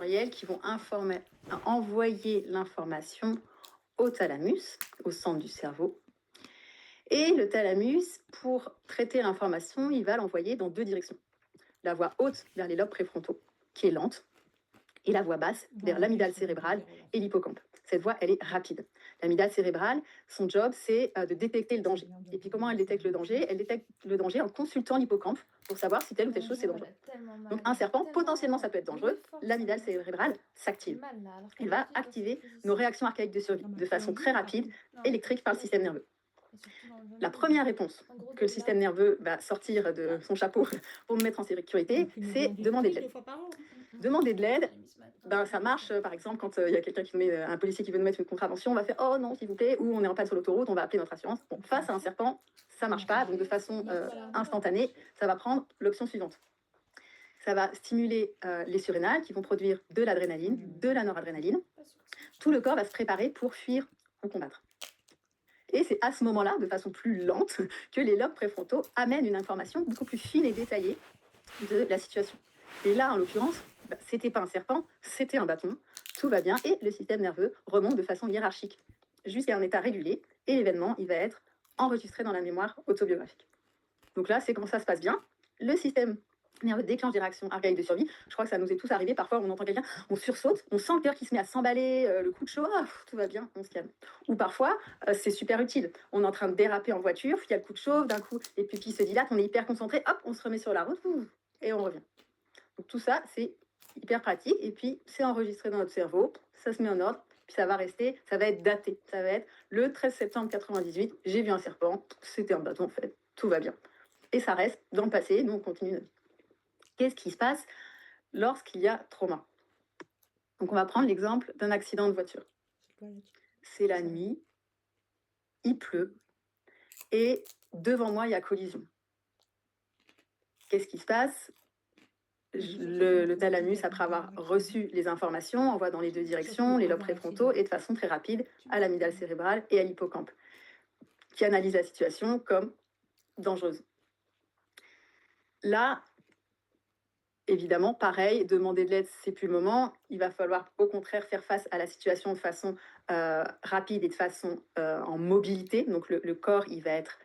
sensoriels qui vont envoyer l'information au thalamus, au centre du cerveau. Et le thalamus, pour traiter l'information, il va l'envoyer dans deux directions. La voie haute vers les lobes préfrontaux, qui est lente, et la voie basse vers l'amygdale cérébrale et l'hippocampe. Cette voie, elle est rapide. L'amygdale cérébrale, son job, c'est de détecter le danger. Et puis comment elle détecte le danger? Elle détecte le danger en consultant l'hippocampe pour savoir si telle ou telle chose, c'est dangereux. Donc un serpent, potentiellement, ça peut être dangereux. L'amygdale cérébrale s'active. Elle va activer nos réactions archaïques de survie de façon très rapide, électrique par le système nerveux. La première réponse que le système nerveux va sortir de son chapeau pour nous mettre en sécurité, c'est demander de l'aide. Demander de l'aide, ça marche, par exemple, quand il y a quelqu'un qui nous met, un policier qui veut nous mettre une contravention, on va faire « Oh non, s'il vous plaît », ou on est en panne sur l'autoroute, on va appeler notre assurance. Bon, face à un serpent, ça marche pas, donc de façon instantanée, ça va prendre l'option suivante. Ça va stimuler les surrénales qui vont produire de l'adrénaline, de la noradrénaline. Tout le corps va se préparer pour fuir ou combattre. Et c'est à ce moment-là, de façon plus lente, que les lobes préfrontaux amènent une information beaucoup plus fine et détaillée de la situation. Et là, en l'occurrence, c'était pas un serpent, c'était un bâton, tout va bien, et le système nerveux remonte de façon hiérarchique jusqu'à un état régulier, et l'événement, il va être enregistré dans la mémoire autobiographique. Donc là, c'est quand ça se passe bien, le système nerveux déclenche des réactions archaïques de survie. Je crois que ça nous est tous arrivé. Parfois, on entend quelqu'un, on sursaute, on sent le cœur qui se met à s'emballer, le coup de chaud, tout va bien, on se calme. Ou parfois, c'est super utile. On est en train de déraper en voiture, il y a le coup de chauffe, d'un coup, les pupilles se dilatent, on est hyper concentré, hop, on se remet sur la route, et on revient. Donc tout ça, c'est hyper pratique. Et puis, c'est enregistré dans notre cerveau, ça se met en ordre, puis ça va rester, ça va être daté. Ça va être le 13 septembre 98, j'ai vu un serpent, c'était un bâton en fait, tout va bien. Et ça reste dans le passé, nous on continue notre vie. Qu'est-ce qui se passe lorsqu'il y a trauma? Donc on va prendre l'exemple d'un accident de voiture. C'est la nuit, il pleut, et devant moi, il y a collision. Qu'est-ce qui se passe? Le thalamus, après avoir reçu les informations, envoie dans les deux directions, les lobes préfrontaux, et de façon très rapide à l'amygdale cérébrale et à l'hippocampe, qui analyse la situation comme dangereuse. Là, évidemment, pareil, demander de l'aide, c'est plus le moment. Il va falloir au contraire faire face à la situation de façon rapide et de façon en mobilité. Donc le corps, il va être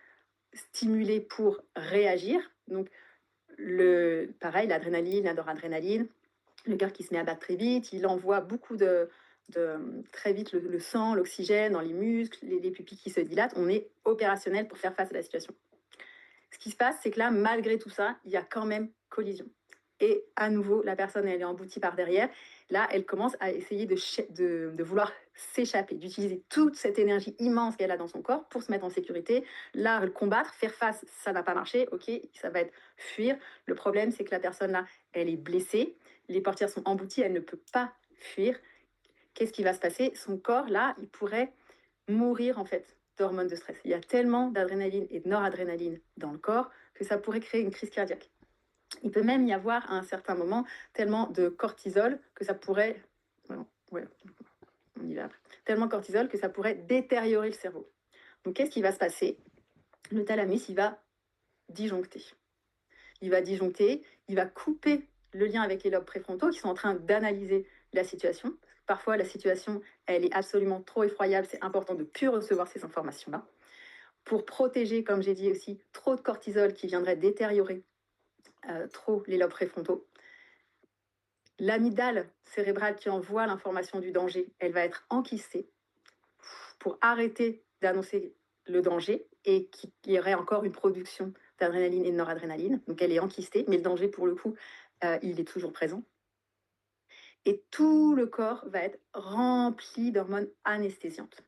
stimulé pour réagir. Donc pareil, l'adrénaline, la noradrénaline, le cœur qui se met à battre très vite, il envoie beaucoup très vite le sang, l'oxygène dans les muscles, les pupilles qui se dilatent. On est opérationnel pour faire face à la situation. Ce qui se passe, c'est que là, malgré tout ça, il y a quand même collision. Et à nouveau, la personne, elle est emboutie par derrière. Là, elle commence à essayer de vouloir s'échapper, d'utiliser toute cette énergie immense qu'elle a dans son corps pour se mettre en sécurité. Là, le combattre, faire face, ça n'a pas marché. Ok, ça va être fuir. Le problème, c'est que la personne là, elle est blessée. Les portières sont embouties, elle ne peut pas fuir. Qu'est-ce qui va se passer? Son corps, là, il pourrait mourir en fait d'hormones de stress. Il y a tellement d'adrénaline et de noradrénaline dans le corps que ça pourrait créer une crise cardiaque. Il peut même y avoir à un certain moment tellement de cortisol que ça pourrait... Ouais, on y va après. Tellement de cortisol que ça pourrait détériorer le cerveau. Donc qu'est-ce qui va se passer? Le thalamus, il va disjoncter. Il va couper le lien avec les lobes préfrontaux qui sont en train d'analyser la situation. Parfois, la situation, elle est absolument trop effroyable. C'est important de ne plus recevoir ces informations-là. Pour protéger, comme j'ai dit aussi, trop de cortisol qui viendrait détériorer trop les lobes préfrontaux. L'amygdale cérébrale qui envoie l'information du danger, elle va être enquistée pour arrêter d'annoncer le danger et qu'il y aurait encore une production d'adrénaline et de noradrénaline. Donc elle est enquistée, mais le danger, pour le coup, il est toujours présent. Et tout le corps va être rempli d'hormones anesthésiantes.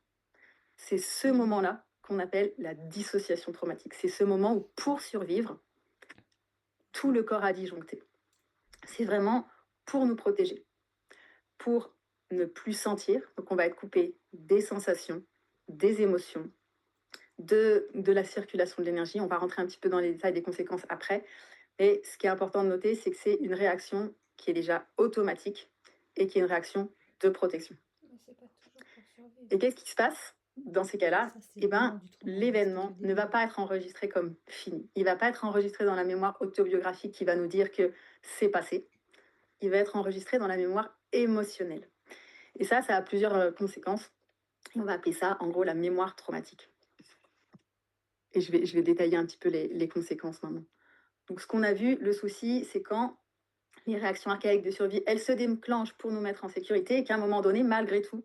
C'est ce moment-là qu'on appelle la dissociation traumatique. C'est ce moment où, pour survivre, tout le corps a disjoncté. C'est vraiment pour nous protéger, pour ne plus sentir. Donc on va être coupé des sensations, des émotions, de la circulation de l'énergie. On va rentrer un petit peu dans les détails des conséquences après. Mais ce qui est important de noter, c'est que c'est une réaction qui est déjà automatique et qui est une réaction de protection. Et qu'est-ce qui se passe dans ces cas-là? L'événement ne va pas être enregistré comme fini. Il ne va pas être enregistré dans la mémoire autobiographique qui va nous dire que c'est passé. Il va être enregistré dans la mémoire émotionnelle. Et ça a plusieurs conséquences. Et on va appeler ça, en gros, la mémoire traumatique. Et je vais détailler un petit peu les conséquences maintenant. Donc, ce qu'on a vu, le souci, c'est quand les réactions archaïques de survie, elles se déclenchent pour nous mettre en sécurité et qu'à un moment donné, malgré tout,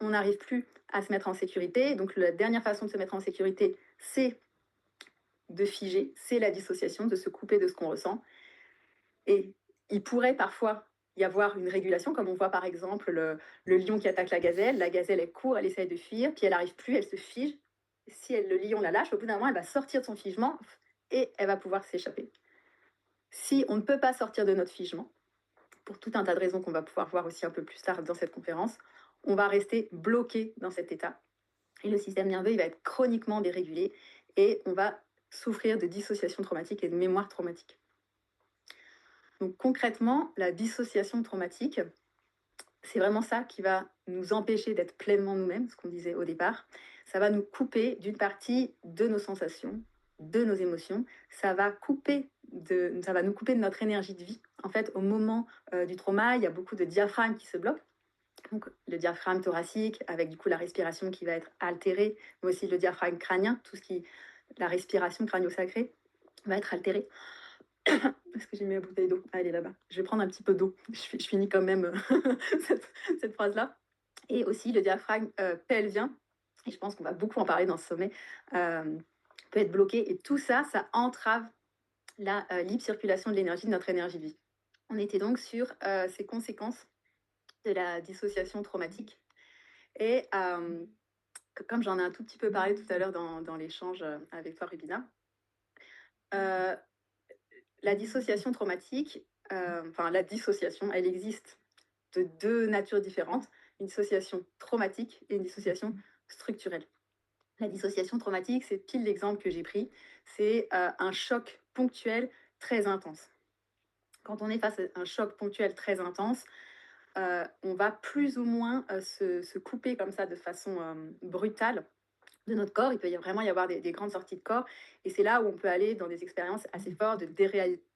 on n'arrive plus à se mettre en sécurité. Donc, la dernière façon de se mettre en sécurité, c'est de figer, c'est la dissociation, de se couper de ce qu'on ressent. Et il pourrait parfois y avoir une régulation, comme on voit par exemple le lion qui attaque la gazelle, elle court, elle essaye de fuir, puis elle n'arrive plus, elle se fige. Si le lion la lâche, au bout d'un moment, elle va sortir de son figement et elle va pouvoir s'échapper. Si on ne peut pas sortir de notre figement, pour tout un tas de raisons qu'on va pouvoir voir aussi un peu plus tard dans cette conférence, on va rester bloqué dans cet état. Et le système nerveux, il va être chroniquement dérégulé et on va souffrir de dissociation traumatique et de mémoire traumatique. Donc concrètement, la dissociation traumatique, c'est vraiment ça qui va nous empêcher d'être pleinement nous-mêmes, ce qu'on disait au départ. Ça va nous couper d'une partie de nos sensations, de nos émotions. Ça va nous couper de notre énergie de vie. En fait, au moment du trauma, il y a beaucoup de diaphragmes qui se bloquent. Donc, le diaphragme thoracique, avec du coup la respiration qui va être altérée, mais aussi le diaphragme crânien, la respiration crânio-sacrée va être altérée. Est-ce que j'ai mis la bouteille d'eau? Ah, elle est là-bas. Je vais prendre un petit peu d'eau. Je finis quand même cette phrase-là. Et aussi le diaphragme pelvien, et je pense qu'on va beaucoup en parler dans ce sommet, peut être bloqué. Et tout ça, ça entrave la libre circulation de l'énergie, de notre énergie de vie. On était donc sur ces conséquences de la dissociation traumatique. Et comme j'en ai un tout petit peu parlé tout à l'heure dans l'échange avec toi, Rubina, la dissociation traumatique, la dissociation, elle existe de deux natures différentes, une dissociation traumatique et une dissociation structurelle. La dissociation traumatique, c'est pile l'exemple que j'ai pris, c'est un choc ponctuel très intense. Quand on est face à un choc ponctuel très intense, on va plus ou moins se couper comme ça de façon brutale de notre corps. Il peut vraiment y avoir des grandes sorties de corps. Et c'est là où on peut aller dans des expériences assez fortes de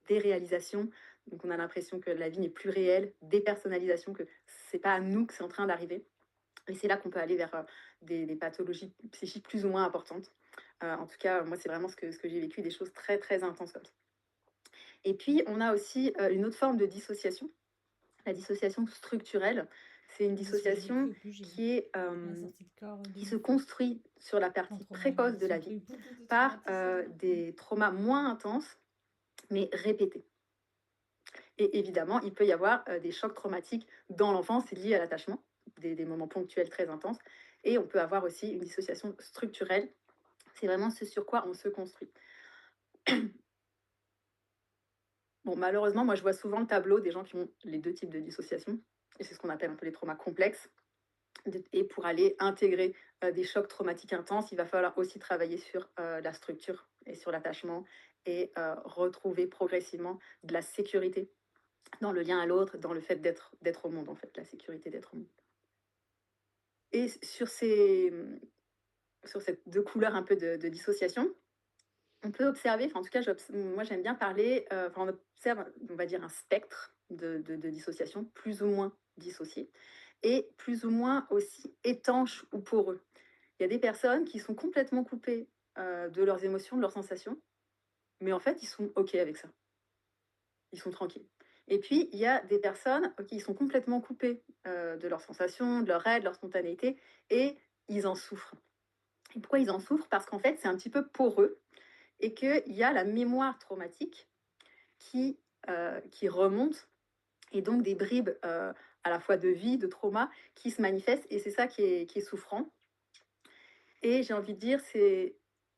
déréalisation. Donc on a l'impression que la vie n'est plus réelle, dépersonnalisation, que c'est pas à nous que c'est en train d'arriver. Et c'est là qu'on peut aller vers des pathologies psychiques plus ou moins importantes. En tout cas, moi, c'est vraiment ce que j'ai vécu, des choses très, très intenses comme ça. Et puis, on a aussi une autre forme de dissociation, la dissociation structurelle. C'est une dissociation qui se construit sur la partie précoce de la vie par des traumas moins intenses, mais répétés. Et évidemment, il peut y avoir des chocs traumatiques dans l'enfance liés à l'attachement, des moments ponctuels très intenses. Et on peut avoir aussi une dissociation structurelle. C'est vraiment ce sur quoi on se construit. Bon, malheureusement, moi, je vois souvent le tableau des gens qui ont les deux types de dissociation. Et c'est ce qu'on appelle un peu les traumas complexes. Et pour aller intégrer des chocs traumatiques intenses, il va falloir aussi travailler sur la structure et sur l'attachement et retrouver progressivement de la sécurité dans le lien à l'autre, dans le fait d'être au monde, en fait, la sécurité d'être au monde. Et sur ces deux couleurs un peu de dissociation, on peut observer, en tout cas, moi j'aime bien parler, on observe, on va dire, un spectre de dissociation, plus ou moins dissocié, et plus ou moins aussi étanche ou poreux. Il y a des personnes qui sont complètement coupées de leurs émotions, de leurs sensations, mais en fait, ils sont OK avec ça. Ils sont tranquilles. Et puis, il y a des personnes qui sont complètement coupées de leurs sensations, de leur aide, de leur spontanéité, et ils en souffrent. Et pourquoi ils en souffrent? Parce qu'en fait, c'est un petit peu poreux, et qu'il y a la mémoire traumatique qui remonte, et donc des bribes à la fois de vie, de trauma, qui se manifestent, et c'est ça qui est souffrant. Et j'ai envie de dire,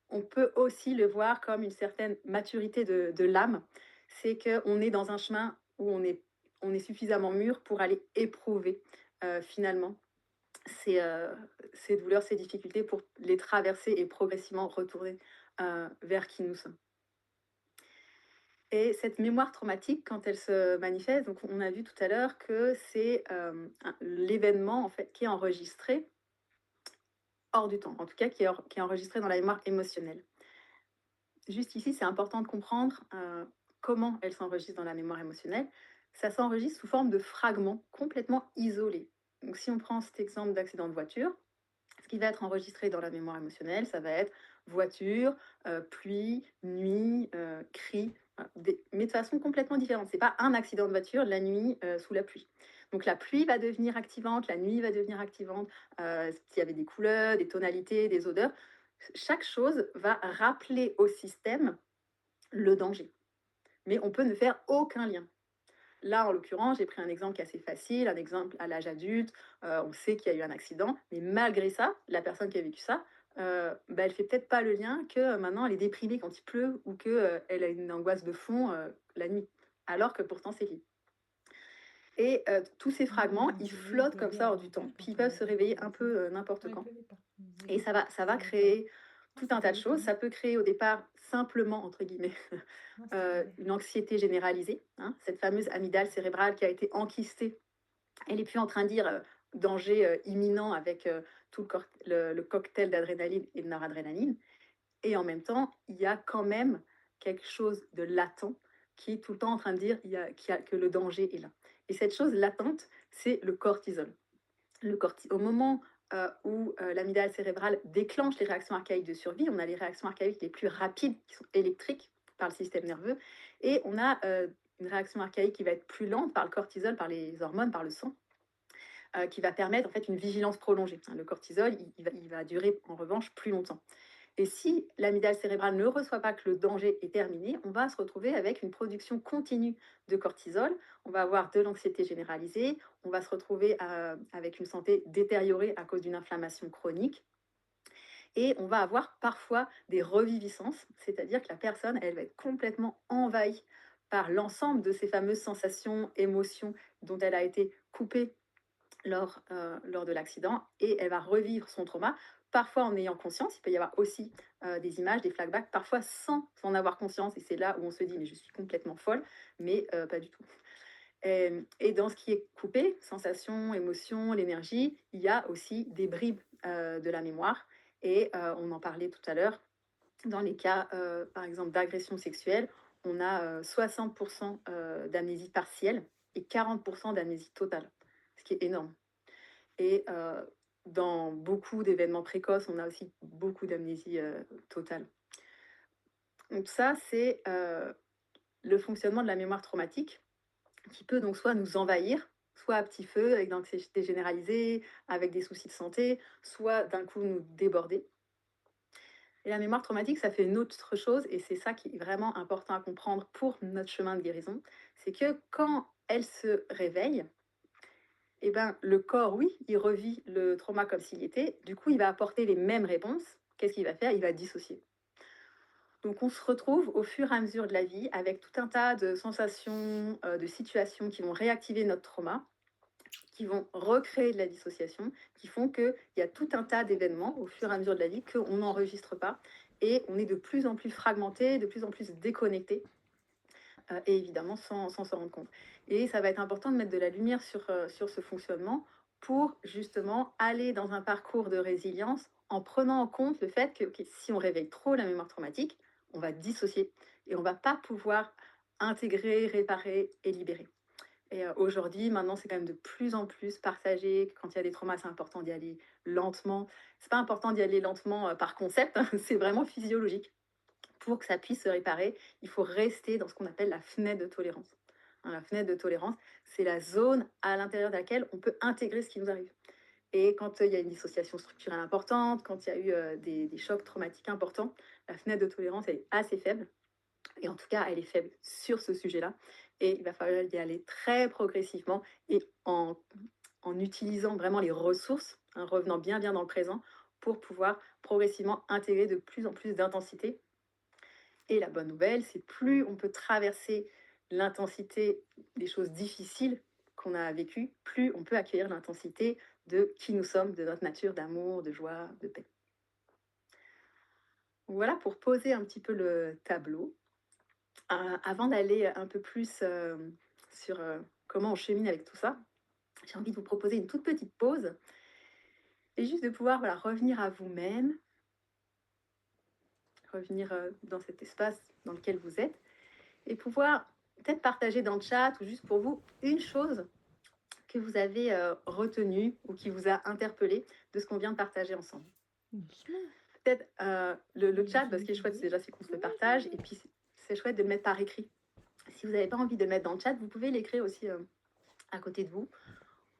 on peut aussi le voir comme une certaine maturité de l'âme. C'est qu'on est dans un chemin où on est suffisamment mûr pour aller éprouver finalement ces douleurs, ces difficultés, pour les traverser et progressivement retourner vers qui nous sommes. Et cette mémoire traumatique, quand elle se manifeste, donc on a vu tout à l'heure que c'est l'événement en fait qui est enregistré hors du temps, en tout cas qui est enregistré dans la mémoire émotionnelle. Juste ici, c'est important de comprendre comment elle s'enregistre dans la mémoire émotionnelle. ça s'enregistre sous forme de fragments complètement isolés. Donc si on prend cet exemple d'accident de voiture, ce qui va être enregistré dans la mémoire émotionnelle, ça va être voiture, pluie, nuit, cri, mais de façon complètement différente. C'est pas un accident de voiture la nuit sous la pluie. Donc la pluie va devenir activante, la nuit va devenir activante, s'il y avait des couleurs, des tonalités, des odeurs. Chaque chose va rappeler au système le danger. Mais on peut ne faire aucun lien. Là, en l'occurrence, j'ai pris un exemple qui est assez facile, un exemple à l'âge adulte. On sait qu'il y a eu un accident, mais malgré ça, la personne qui a vécu ça, bah, elle fait peut-être pas le lien que maintenant elle est déprimée quand il pleut ou que elle a une angoisse de fond la nuit, alors que pourtant c'est lié. Et tous ces fragments, ils flottent comme ça hors du temps, puis ils peuvent se réveiller un peu n'importe quand. Et ça va créer tout un tas de choses. Ça peut créer au départ simplement, entre guillemets, une anxiété généralisée, hein, cette fameuse amygdale cérébrale qui a été enquistée. Elle n'est plus en train de dire danger imminent avec tout le cocktail d'adrénaline et de noradrénaline. Et en même temps, il y a quand même quelque chose de latent qui est tout le temps en train de dire que le danger est là. Et cette chose latente, c'est le cortisol. Au moment où l'amygdale cérébrale déclenche les réactions archaïques de survie, on a les réactions archaïques les plus rapides qui sont électriques par le système nerveux, et on a une réaction archaïque qui va être plus lente par le cortisol, par les hormones, par le sang, qui va permettre en fait une vigilance prolongée. Le cortisol, il va durer en revanche plus longtemps. Et si l'amygdale cérébrale ne reçoit pas que le danger est terminé, on va se retrouver avec une production continue de cortisol, on va avoir de l'anxiété généralisée, on va se retrouver avec une santé détériorée à cause d'une inflammation chronique, et on va avoir parfois des reviviscences, c'est-à-dire que la personne, elle va être complètement envahie par l'ensemble de ces fameuses sensations, émotions dont elle a été coupée lors de l'accident, et elle va revivre son trauma, parfois en ayant conscience. Il peut y avoir aussi des images, des flashbacks, parfois sans en avoir conscience, et c'est là où on se dit mais je suis complètement folle, mais pas du tout. Et dans ce qui est coupé, sensations, émotions, l'énergie, il y a aussi des bribes de la mémoire, et on en parlait tout à l'heure, dans les cas par exemple d'agression sexuelle, on a 60% d'amnésie partielle et 40% d'amnésie totale, ce qui est énorme. Et dans beaucoup d'événements précoces, on a aussi beaucoup d'amnésie totale. Donc ça, c'est le fonctionnement de la mémoire traumatique, qui peut donc soit nous envahir, soit à petit feu, avec l'anxiété généralisée, avec des soucis de santé, soit d'un coup nous déborder. Et la mémoire traumatique, ça fait une autre chose, et c'est ça qui est vraiment important à comprendre pour notre chemin de guérison, c'est que quand elle se réveille, eh ben, le corps, oui, il revit le trauma comme s'il était. Du coup, il va apporter les mêmes réponses. Qu'est-ce qu'il va faire? Il va dissocier. Donc, on se retrouve au fur et à mesure de la vie avec tout un tas de sensations, de situations qui vont réactiver notre trauma, qui vont recréer de la dissociation, qui font qu'il y a tout un tas d'événements au fur et à mesure de la vie qu'on n'enregistre pas. Et on est de plus en plus fragmenté, de plus en plus déconnecté, et évidemment sans s'en rendre compte. Et ça va être important de mettre de la lumière sur ce fonctionnement pour justement aller dans un parcours de résilience en prenant en compte le fait que si on réveille trop la mémoire traumatique, on va dissocier et on ne va pas pouvoir intégrer, réparer et libérer. Et aujourd'hui, maintenant, c'est quand même de plus en plus partagé. Quand il y a des traumas, c'est important d'y aller lentement. C'est pas important d'y aller lentement par concept, hein, c'est vraiment physiologique. Pour que ça puisse se réparer, il faut rester dans ce qu'on appelle la fenêtre de tolérance. La fenêtre de tolérance, c'est la zone à l'intérieur de laquelle on peut intégrer ce qui nous arrive. Et quand il y a une dissociation structurelle importante, quand il y a eu des chocs traumatiques importants, la fenêtre de tolérance elle est assez faible. Et en tout cas, elle est faible sur ce sujet-là. Et il va falloir y aller très progressivement et en utilisant vraiment les ressources, en revenant bien dans le présent, pour pouvoir progressivement intégrer de plus en plus d'intensité. Et la bonne nouvelle, c'est plus on peut traverser l'intensité des choses difficiles qu'on a vécues, plus on peut accueillir l'intensité de qui nous sommes, de notre nature d'amour, de joie, de paix. Voilà pour poser un petit peu le tableau. Avant d'aller un peu plus sur comment on chemine avec tout ça, j'ai envie de vous proposer une toute petite pause et juste de pouvoir revenir à vous-même, revenir dans cet espace dans lequel vous êtes, et pouvoir peut-être partager dans le chat ou juste pour vous une chose que vous avez retenue ou qui vous a interpellé de ce qu'on vient de partager ensemble. Doucement. Peut-être le chat, ce qui est chouette, c'est déjà c'est qu'on se le partage et puis c'est chouette de le mettre par écrit. Si vous n'avez pas envie de le mettre dans le chat, vous pouvez l'écrire aussi à côté de vous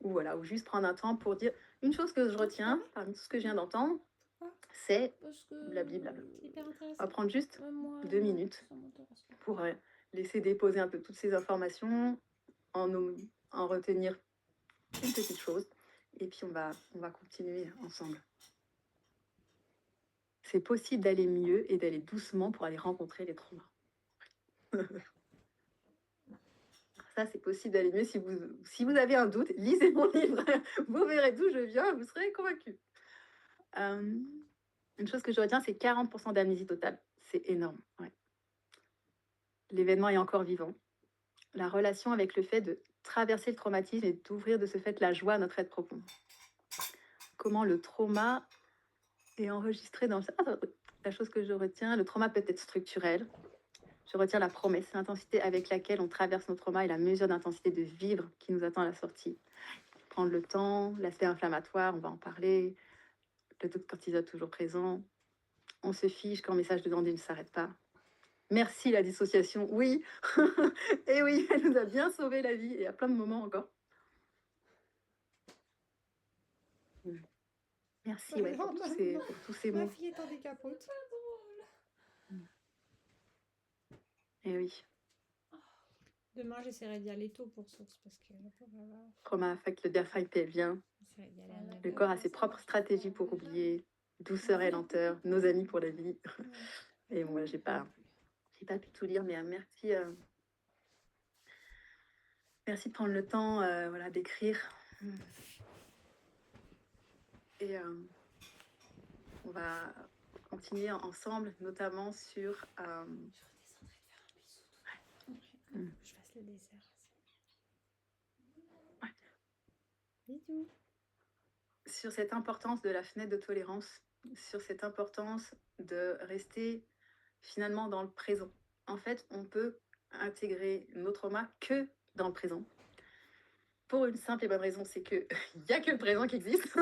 ou voilà, ou juste prendre un temps pour dire une chose que je retiens parmi tout ce que je viens d'entendre, c'est blablabla. Hyper On intéressant. va prendre juste Moi, 2 minutes ça m'intéresse. pour laisser déposer un peu toutes ces informations, en retenir une petite chose, et puis on va continuer ensemble. C'est possible d'aller mieux et d'aller doucement pour aller rencontrer les traumas. Ça, c'est possible d'aller mieux. Si vous avez un doute, lisez mon livre. Vous verrez d'où je viens, vous serez convaincu. Une chose que je retiens, c'est 40% d'amnésie totale. C'est énorme. Ouais. L'événement est encore vivant. La relation avec le fait de traverser le traumatisme et d'ouvrir de ce fait la joie à notre être profond. Comment le trauma est enregistré dans la chose que je retiens, le trauma peut être structurel. Je retiens la promesse, l'intensité avec laquelle on traverse nos traumas et la mesure d'intensité de vivre qui nous attend à la sortie. Prendre le temps, l'aspect inflammatoire, on va en parler, le taux de cortisol toujours présent. On se fiche quand le message de danger ne s'arrête pas. Merci la dissociation, oui. Et oui, elle nous a bien sauvé la vie et à plein de moments encore. Merci pour tous ces mots. Ma fille est en décapote. Et oui. Demain, j'essaierai d'y aller tôt pour source parce que la pauvre trauma affecte le diaphragme pelvien. Le corps a ses propres stratégies pour oublier. Douceur et lenteur, nos amis pour la vie. Et moi, j'ai pas pu tout lire, mais merci. Merci de prendre le temps voilà, d'écrire. Et on va continuer ensemble, notamment sur... Je fasse le dessert aussi. Bisous. Sur cette importance de la fenêtre de tolérance, sur cette importance de rester finalement dans le présent. En fait, on peut intégrer nos traumas que dans le présent. Pour une simple et bonne raison, c'est qu'il n'y a que le présent qui existe.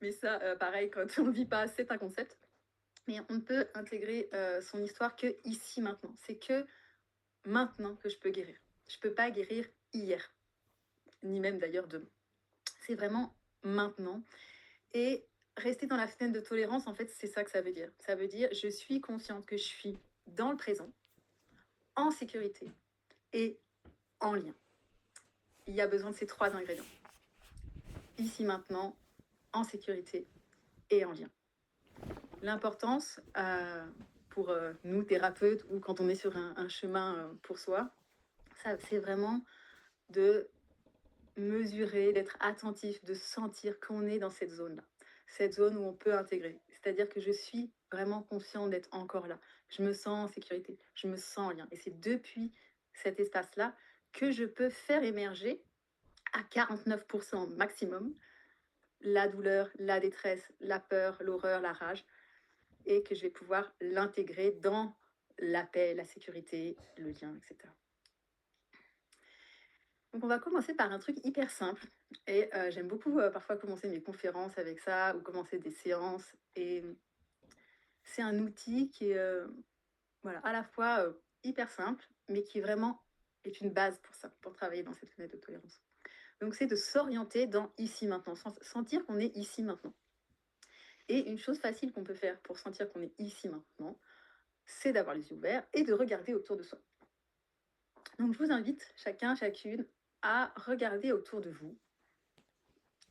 Mais ça, pareil, quand on ne vit pas, c'est un concept. Mais on ne peut intégrer son histoire que ici, maintenant. C'est que maintenant que je peux guérir. Je ne peux pas guérir hier, ni même d'ailleurs demain. C'est vraiment maintenant. Et rester dans la fenêtre de tolérance, en fait, c'est ça que ça veut dire. Ça veut dire, je suis consciente que je suis dans le présent, en sécurité et en lien. Il y a besoin de ces 3 ingrédients. Ici, maintenant, en sécurité et en lien. L'importance pour nous, thérapeutes, ou quand on est sur un chemin pour soi, c'est vraiment de mesurer, d'être attentif, de sentir qu'on est dans cette zone-là. Cette zone où on peut intégrer. C'est-à-dire que je suis vraiment consciente d'être encore là. Je me sens en sécurité, je me sens en lien. Et c'est depuis cet espace-là que je peux faire émerger à 49% maximum la douleur, la détresse, la peur, l'horreur, la rage, et que je vais pouvoir l'intégrer dans la paix, la sécurité, le lien, etc. Donc on va commencer par un truc hyper simple, et j'aime beaucoup parfois commencer mes conférences avec ça, ou commencer des séances, et c'est un outil qui est voilà, à la fois hyper simple, mais qui vraiment est une base pour ça, pour travailler dans cette fenêtre de tolérance. Donc c'est de s'orienter dans ici maintenant, sentir qu'on est ici maintenant. Et une chose facile qu'on peut faire pour sentir qu'on est ici maintenant, c'est d'avoir les yeux ouverts et de regarder autour de soi. Donc je vous invite chacun, chacune à regarder autour de vous.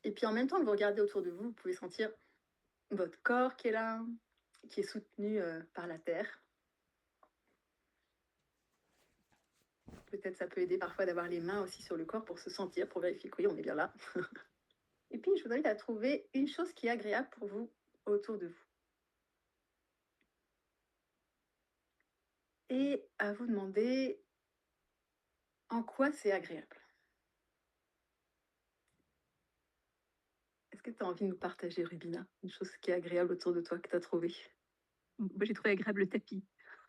Et puis en même temps que vous regardez autour de vous, vous pouvez sentir votre corps qui est là, qui est soutenu par la terre. Peut-être ça peut aider parfois d'avoir les mains aussi sur le corps pour se sentir, pour vérifier que oui, on est bien là. Et puis je vous invite à trouver une chose qui est agréable pour vous autour de vous. Et à vous demander en quoi c'est agréable. Est-ce que tu as envie de nous partager, Rubina, une chose qui est agréable autour de toi que tu as trouvée? Moi, j'ai trouvé agréable le tapis.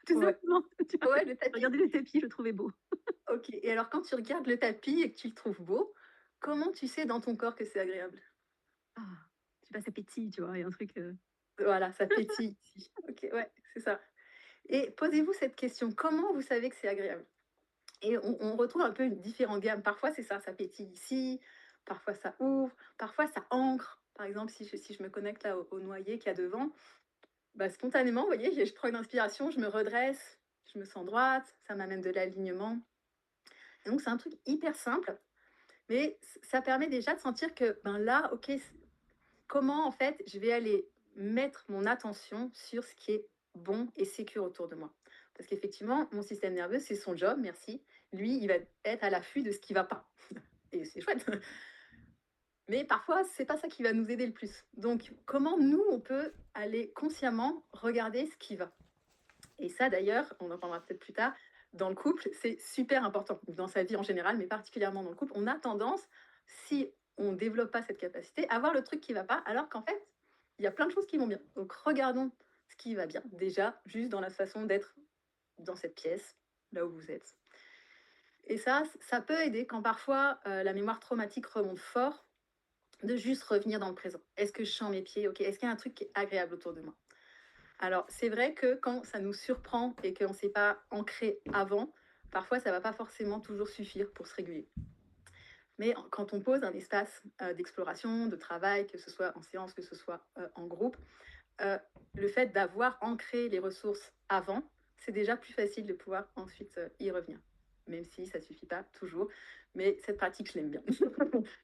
Tout Ouais. simplement. Tu vois, Ouais, le tapis. regardez le tapis, je le trouvais beau. OK, et alors quand tu regardes le tapis et que tu le trouves beau, comment tu sais dans ton corps que c'est agréable? Ah, je sais pas, ça pétille, tu vois? Il y a un truc, Voilà, ça pétille ici. OK, ouais, c'est ça, et posez-vous cette question: comment vous savez que c'est agréable? Et on retrouve un peu une différente gamme. Parfois, c'est ça, ça pétille ici, parfois ça ouvre, parfois ça ancre. Par exemple, si je me connecte là au noyer qu'il y a devant, bah, spontanément, vous voyez, je prends une inspiration, je me redresse, je me sens droite, ça m'amène de l'alignement. Et donc, c'est un truc hyper simple, mais ça permet déjà de sentir que, ben là, OK, comment en fait je vais aller mettre mon attention sur ce qui est bon et sécure autour de moi. Parce qu'effectivement, mon système nerveux, c'est son job, merci. Lui, il va être à l'affût de ce qui va pas. Et c'est chouette. Mais parfois, c'est pas ça qui va nous aider le plus. Donc, comment nous, on peut aller consciemment regarder ce qui va. Et ça, d'ailleurs, on en parlera peut-être plus tard, dans le couple, c'est super important. Dans sa vie en général, mais particulièrement dans le couple, on a tendance, si on ne développe pas cette capacité, à voir le truc qui va pas, alors qu'en fait, il y a plein de choses qui vont bien. Donc, regardons ce qui va bien. Déjà, juste dans la façon d'être dans cette pièce, là où vous êtes. Et ça peut aider quand parfois la mémoire traumatique remonte fort, de juste revenir dans le présent. Est-ce que je sens mes pieds? Ok. Est-ce qu'il y a un truc qui est agréable autour de moi? Alors, c'est vrai que quand ça nous surprend et qu'on ne s'est pas ancré avant, parfois ça ne va pas forcément toujours suffire pour se réguler. Mais quand on pose un espace d'exploration, de travail, que ce soit en séance, que ce soit en groupe, euh, le fait d'avoir ancré les ressources avant, c'est déjà plus facile de pouvoir ensuite y revenir. Même si ça ne suffit pas toujours. Mais cette pratique, je l'aime bien.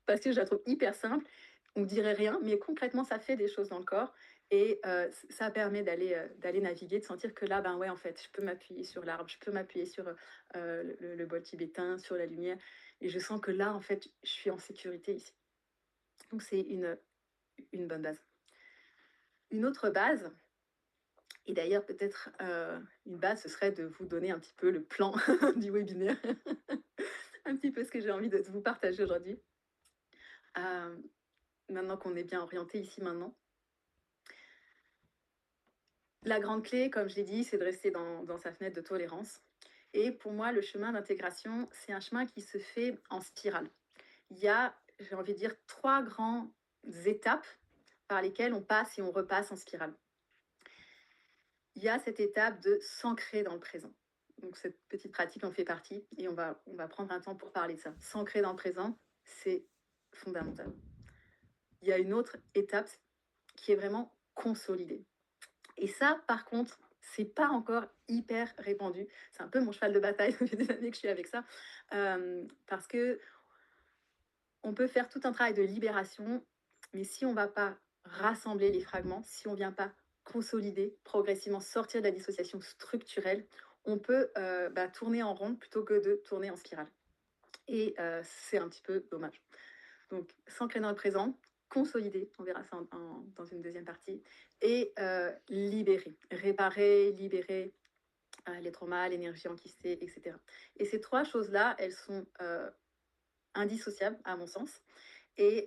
Parce que je la trouve hyper simple. On ne dirait rien, mais concrètement, ça fait des choses dans le corps. Et ça permet d'aller naviguer, de sentir que là, ben ouais, en fait, je peux m'appuyer sur l'arbre, je peux m'appuyer sur le bol tibétain, sur la lumière. Et je sens que là, en fait, je suis en sécurité ici. Donc, c'est une bonne base. Une autre base, et d'ailleurs, peut-être une base, ce serait de vous donner un petit peu le plan du webinaire, un petit peu ce que j'ai envie de vous partager aujourd'hui. Euh, Maintenant qu'on est bien orienté ici maintenant. La grande clé, comme je l'ai dit, c'est de rester dans sa fenêtre de tolérance. Et pour moi, le chemin d'intégration, c'est un chemin qui se fait en spirale. Il y a, j'ai envie de dire, 3 grandes étapes par lesquelles on passe et on repasse en spirale. Il y a cette étape de s'ancrer dans le présent. Donc cette petite pratique en fait partie et on va prendre un temps pour parler de ça. S'ancrer dans le présent, c'est fondamental. Il y a une autre étape qui est vraiment consolider. Et ça, par contre, c'est pas encore hyper répandu. C'est un peu mon cheval de bataille, ça fait des années que je suis avec ça. Parce que on peut faire tout un travail de libération, mais si on ne va pas rassembler les fragments, si on ne vient pas consolider, progressivement sortir de la dissociation structurelle, on peut tourner en rond plutôt que de tourner en spirale. Et c'est un petit peu dommage. Donc, s'ancrer dans le présent, consolider, on verra ça dans une deuxième partie, et libérer, réparer, libérer les traumas, l'énergie enquistée, etc. Et ces 3 choses-là, elles sont indissociables à mon sens. Et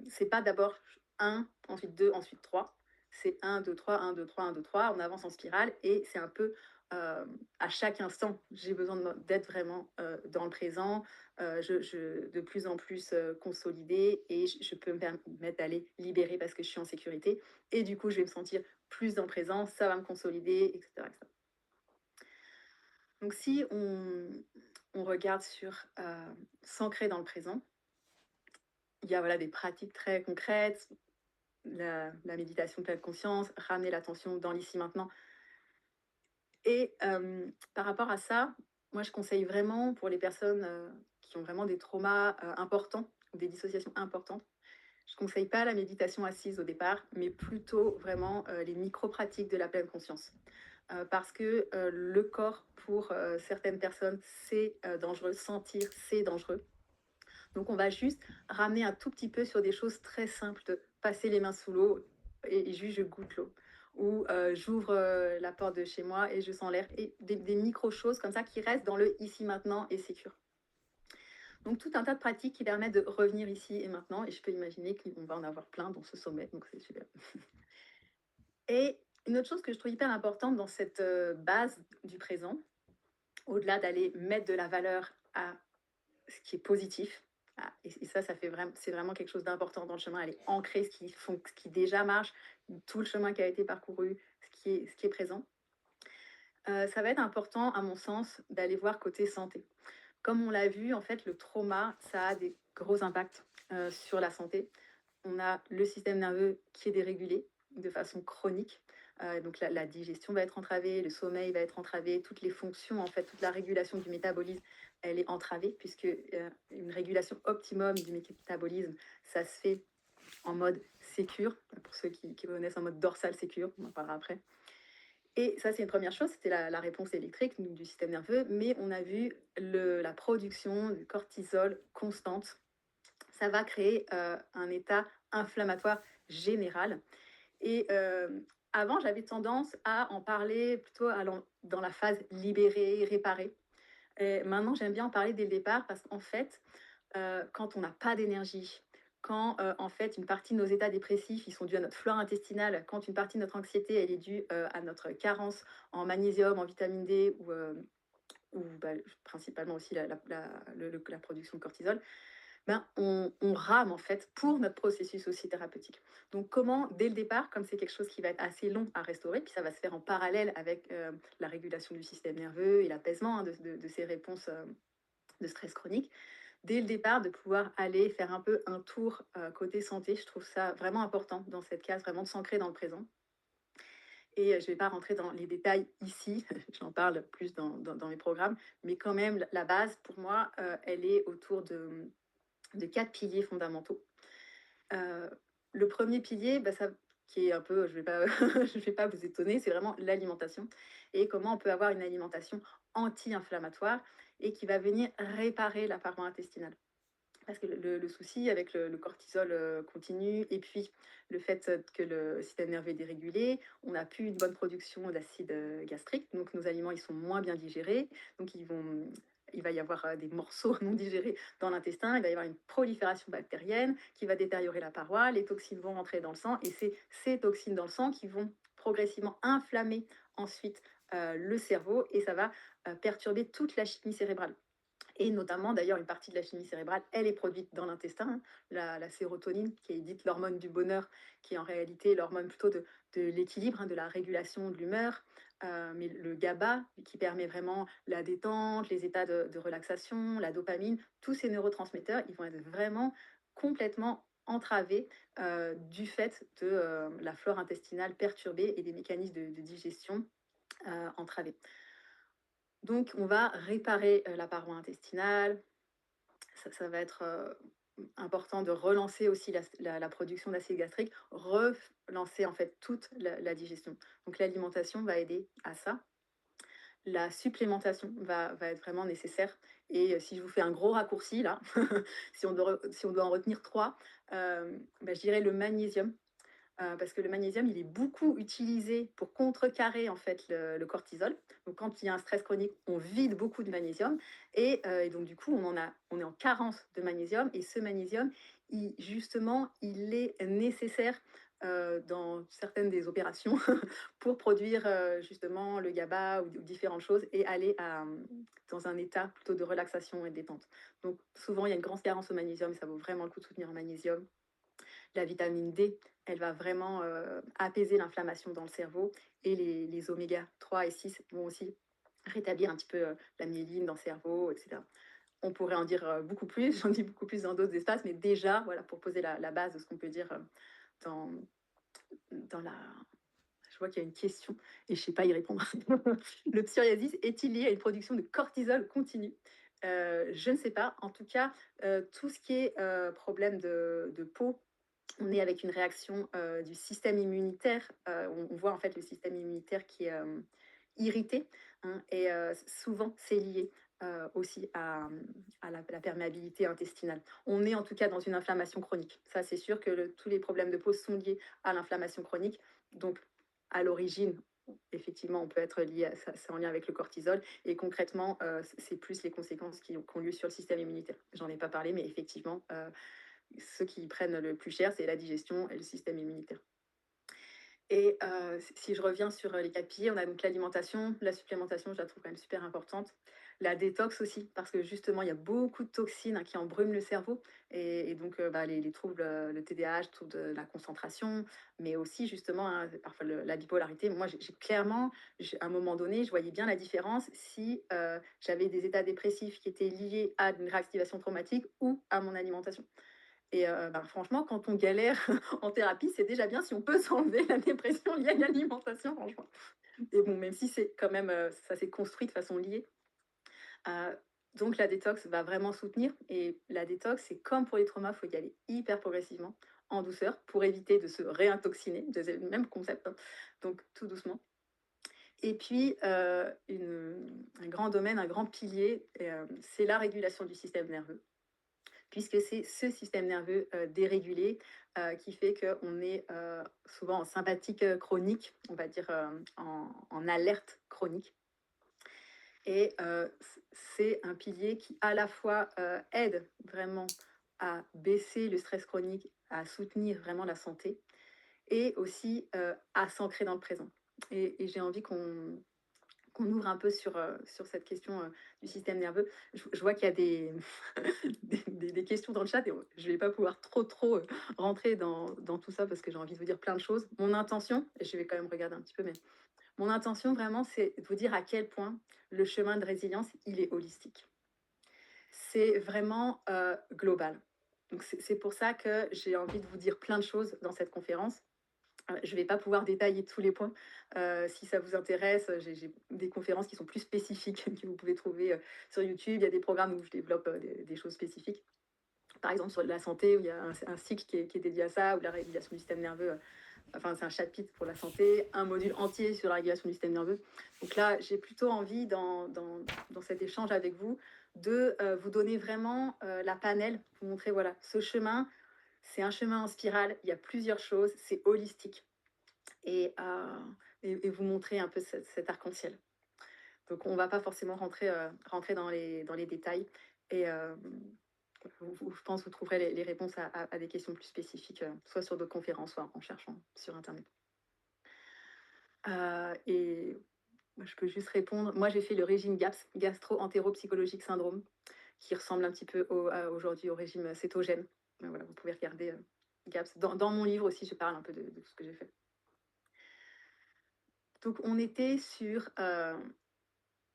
c'est pas d'abord 1, ensuite 2, ensuite 3. C'est 1, 2, 3, 1, 2, 3, 1, 2, 3. On avance en spirale et c'est un peu à chaque instant. J'ai besoin d'être vraiment dans le présent, de plus en plus consolidée et je peux me permettre d'aller libérer parce que je suis en sécurité. Et du coup, je vais me sentir plus dans le présent, ça va me consolider, etc. etc. Donc, si on regarde sur s'ancrer dans le présent, il y a voilà, des pratiques très concrètes, la méditation de pleine conscience, ramener l'attention dans l'ici maintenant. Et par rapport à ça, moi je conseille vraiment pour les personnes qui ont vraiment des traumas importants ou des dissociations importantes, je ne conseille pas la méditation assise au départ, mais plutôt vraiment les micro-pratiques de la pleine conscience. Parce que le corps, pour certaines personnes, c'est dangereux. Sentir, c'est dangereux. Donc, on va juste ramener un tout petit peu sur des choses très simples, de passer les mains sous l'eau et juste je goûte l'eau. Ou j'ouvre la porte de chez moi et je sens l'air. Et des micro-choses comme ça qui restent dans le ici, maintenant et sécure. Donc, tout un tas de pratiques qui permettent de revenir ici et maintenant. Et je peux imaginer qu'on va en avoir plein dans ce sommet. Donc, c'est super. Et une autre chose que je trouve hyper importante dans cette base du présent, au-delà d'aller mettre de la valeur à ce qui est positif. Ah, et ça, c'est vraiment quelque chose d'important dans le chemin. Elle est ancrée, ce qui déjà marche, tout le chemin qui a été parcouru, ce qui est présent. Ça va être important, à mon sens, d'aller voir côté santé. Comme on l'a vu, en fait, le trauma, ça a des gros impacts sur la santé. On a le système nerveux qui est dérégulé de façon chronique. Donc la digestion va être entravée, le sommeil va être entravé, toutes les fonctions, en fait, toute la régulation du métabolisme, elle est entravée, puisque une régulation optimum du métabolisme, ça se fait en mode sécure, pour ceux qui connaissent en mode dorsal sécure, on en parlera après. Et ça, c'est une première chose, c'était la réponse électrique du système nerveux, mais on a vu la production du cortisol constante. Ça va créer un état inflammatoire général. Et avant, j'avais tendance à en parler plutôt dans la phase libérée, réparée. Et maintenant, j'aime bien en parler dès le départ parce qu'en fait, quand on n'a pas d'énergie, quand en fait une partie de nos états dépressifs ils sont dus à notre flore intestinale, quand une partie de notre anxiété elle est due à notre carence en magnésium, en vitamine D ou bah, principalement aussi la production de cortisol, ben, on rame en fait pour notre processus aussi thérapeutique. Donc comment, dès le départ, comme c'est quelque chose qui va être assez long à restaurer, puis ça va se faire en parallèle avec la régulation du système nerveux et l'apaisement de ces réponses de stress chronique, dès le départ, de pouvoir aller faire un peu un tour côté santé, je trouve ça vraiment important dans cette case, vraiment de s'ancrer dans le présent. Et je ne vais pas rentrer dans les détails ici, j'en parle plus dans mes programmes, mais quand même, la base, pour moi, elle est autour de 4 piliers fondamentaux. Le premier pilier, bah, ça, qui est un peu, je vais pas, je vais pas vous étonner, c'est vraiment l'alimentation et comment on peut avoir une alimentation anti-inflammatoire et qui va venir réparer la paroi intestinale. Parce que le souci avec le cortisol continu et puis le fait que le système nerveux est dérégulé, on n'a plus une bonne production d'acide gastrique, donc nos aliments ils sont moins bien digérés, donc il va y avoir des morceaux non digérés dans l'intestin, il va y avoir une prolifération bactérienne qui va détériorer la paroi, les toxines vont rentrer dans le sang et c'est ces toxines dans le sang qui vont progressivement inflammer ensuite le cerveau et ça va perturber toute la chimie cérébrale. Et notamment, d'ailleurs, une partie de la chimie cérébrale, elle est produite dans l'intestin, hein. La sérotonine, qui est dite l'hormone du bonheur, qui est en réalité l'hormone plutôt de l'équilibre, hein, de la régulation de l'humeur. Mais le GABA, qui permet vraiment la détente, les états de relaxation, la dopamine, tous ces neurotransmetteurs, ils vont être vraiment complètement entravés du fait de la flore intestinale perturbée et des mécanismes de digestion entravés. Donc, on va réparer la paroi intestinale. Ça va être important de relancer aussi la production d'acide gastrique, relancer en fait toute la digestion. Donc, l'alimentation va aider à ça. La supplémentation va être vraiment nécessaire. Et si je vous fais un gros raccourci là, si on doit en retenir trois, bah, je dirais le magnésium. Parce que le magnésium, il est beaucoup utilisé pour contrecarrer en fait le cortisol. Donc quand il y a un stress chronique, on vide beaucoup de magnésium et donc du coup, on est en carence de magnésium et ce magnésium, justement, il est nécessaire dans certaines des opérations pour produire justement le GABA ou différentes choses et aller dans un état plutôt de relaxation et de détente. Donc souvent, il y a une grande carence au magnésium et ça vaut vraiment le coup de soutenir en magnésium. La vitamine D, elle va vraiment apaiser l'inflammation dans le cerveau et les oméga 3 et 6 vont aussi rétablir un petit peu la myéline dans le cerveau, etc. On pourrait en dire beaucoup plus, j'en dis beaucoup plus dans d'autres espaces, mais déjà, voilà, pour poser la base de ce qu'on peut dire dans, dans la... Je vois qu'il y a une question et je ne sais pas y répondre. Le psoriasis est-il lié à une production de cortisol continue? Je ne sais pas. En tout cas, tout ce qui est problème de peau, on est avec une réaction du système immunitaire. On voit en fait le système immunitaire qui est irrité, hein, et souvent c'est lié aussi à la perméabilité intestinale. On est en tout cas dans une inflammation chronique. Ça, c'est sûr que tous les problèmes de peau sont liés à l'inflammation chronique. Donc, à l'origine, effectivement, on peut être lié à ça, c'est en lien avec le cortisol. Et concrètement, c'est plus les conséquences qui ont lieu sur le système immunitaire. J'en ai pas parlé, mais effectivement, ceux qui prennent le plus cher, c'est la digestion et le système immunitaire. Et si je reviens sur les 4 piliers, on a donc l'alimentation, la supplémentation, je la trouve quand même super importante. La détox aussi, parce que justement, il y a beaucoup de toxines qui embrument le cerveau. Et donc, les troubles, le TDAH, troubles de la concentration, mais aussi justement, parfois la bipolarité. Moi, clairement, à un moment donné, je voyais bien la différence si j'avais des états dépressifs qui étaient liés à une réactivation traumatique ou à mon alimentation. Et franchement, quand on galère en thérapie, c'est déjà bien si on peut s'enlever la dépression liée à l'alimentation, franchement. Et bon, même si c'est quand même, ça s'est construit de façon liée. Euh, donc la détox va vraiment soutenir. Et la détox, c'est comme pour les traumas, il faut y aller hyper progressivement, en douceur, pour éviter de se réintoxiner. C'est le même concept, hein. Donc tout doucement. Et puis, un grand domaine, un grand pilier, c'est la régulation du système nerveux, puisque c'est ce système nerveux dérégulé qui fait qu'on est souvent en sympathique chronique, on va dire en alerte chronique. Et c'est un pilier qui à la fois aide vraiment à baisser le stress chronique, à soutenir vraiment la santé, et aussi à s'ancrer dans le présent. Et j'ai envie qu'on ouvre un peu sur cette question du système nerveux. Je vois qu'il y a des questions dans le chat et je ne vais pas pouvoir trop rentrer dans tout ça parce que j'ai envie de vous dire plein de choses. Mon intention, et je vais quand même regarder un petit peu, mais mon intention vraiment, c'est de vous dire à quel point le chemin de résilience, il est holistique. C'est vraiment global. Donc c'est pour ça que j'ai envie de vous dire plein de choses dans cette conférence. Je ne vais pas pouvoir détailler tous les points. Si ça vous intéresse, j'ai des conférences qui sont plus spécifiques que vous pouvez trouver sur YouTube. Il y a des programmes où je développe des choses spécifiques. Par exemple, sur la santé, où il y a un cycle qui est dédié à ça, ou la régulation du système nerveux. Enfin, c'est un chapitre pour la santé, un module entier sur la régulation du système nerveux. Donc là, j'ai plutôt envie, dans cet échange avec vous, de vous donner vraiment la panelle, vous montrer, voilà, ce chemin, c'est un chemin en spirale, il y a plusieurs choses, c'est holistique. Et vous montrer un peu cet arc-en-ciel. Donc, on ne va pas forcément rentrer dans les détails. Et je pense que vous trouverez les réponses à des questions plus spécifiques, soit sur d'autres conférences, soit en cherchant sur Internet. Et je peux juste répondre. Moi, j'ai fait le régime GAPS, gastro-entéropsychologique syndrome, qui ressemble un petit peu aujourd'hui au régime cétogène. Voilà, vous pouvez regarder GAPS. Dans mon livre aussi, je parle un peu de tout ce que j'ai fait. Donc, on était sur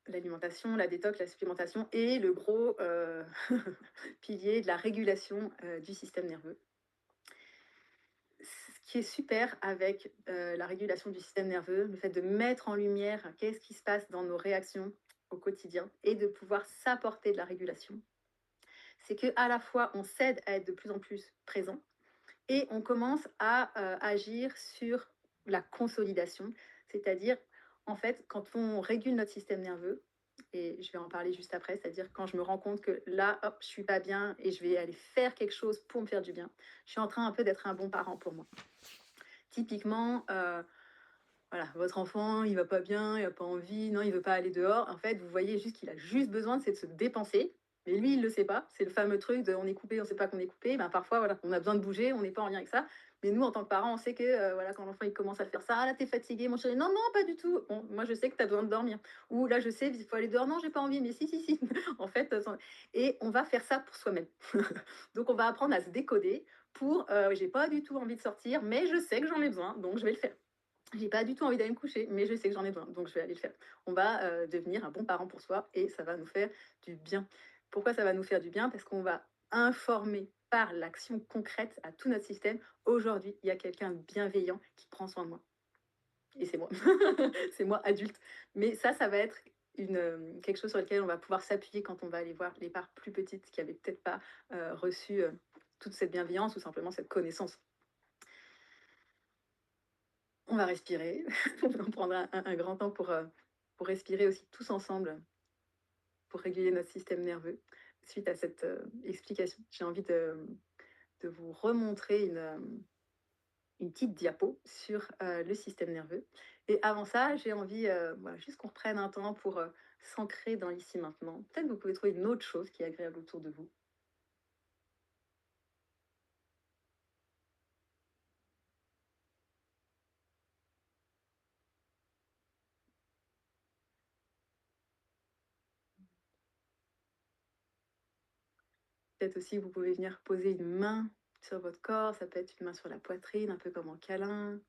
l'alimentation, la détox, la supplémentation et le gros pilier de la régulation du système nerveux. Ce qui est super avec la régulation du système nerveux, le fait de mettre en lumière qu'est-ce qui se passe dans nos réactions au quotidien et de pouvoir s'apporter de la régulation, c'est qu'à la fois on s'aide à être de plus en plus présent et on commence à agir sur la consolidation, c'est-à-dire en fait quand on régule notre système nerveux, et je vais en parler juste après, c'est-à-dire quand je me rends compte que là, hop, je suis pas bien et je vais aller faire quelque chose pour me faire du bien, je suis en train un peu d'être un bon parent pour moi. Typiquement, voilà, votre enfant, il va pas bien, il a pas envie, non, il veut pas aller dehors. En fait, vous voyez juste qu'il a juste besoin de se dépenser. Mais lui, il le sait pas. C'est le fameux truc de on est coupé, on sait pas qu'on est coupé. Ben, parfois, voilà, on a besoin de bouger, on n'est pas en lien avec ça. Mais nous, en tant que parents, on sait que voilà, quand l'enfant il commence à faire ça, ah là, t'es fatigué, mon chéri. Non, non, pas du tout. Bon, moi, je sais que tu as besoin de dormir. Ou là, je sais, il faut aller dehors. Non, j'ai pas envie. Mais si, si, si. En fait, et on va faire ça pour soi-même. Donc, on va apprendre à se décoder pour j'ai pas du tout envie de sortir, mais je sais que j'en ai besoin, donc je vais le faire. J'ai pas du tout envie d'aller me coucher, mais je sais que j'en ai besoin, donc je vais aller le faire. On va devenir un bon parent pour soi et ça va nous faire du bien. Pourquoi ça va nous faire du bien? Parce qu'on va informer par l'action concrète à tout notre système. Aujourd'hui, il y a quelqu'un de bienveillant qui prend soin de moi. Et c'est moi. C'est moi adulte. Mais ça va être quelque chose sur lequel on va pouvoir s'appuyer quand on va aller voir les parts plus petites qui n'avaient peut-être pas reçu toute cette bienveillance ou simplement cette connaissance. On va respirer, on va prendre un grand temps pour respirer aussi tous ensemble, pour réguler notre système nerveux. Suite à cette explication, j'ai envie de vous remontrer une petite diapo sur le système nerveux. Et avant ça, j'ai envie voilà, juste qu'on reprenne un temps pour s'ancrer dans l'ici maintenant. Peut-être que vous pouvez trouver une autre chose qui est agréable autour de vous. Peut-être aussi, vous pouvez venir poser une main sur votre corps, ça peut être une main sur la poitrine, un peu comme en câlin,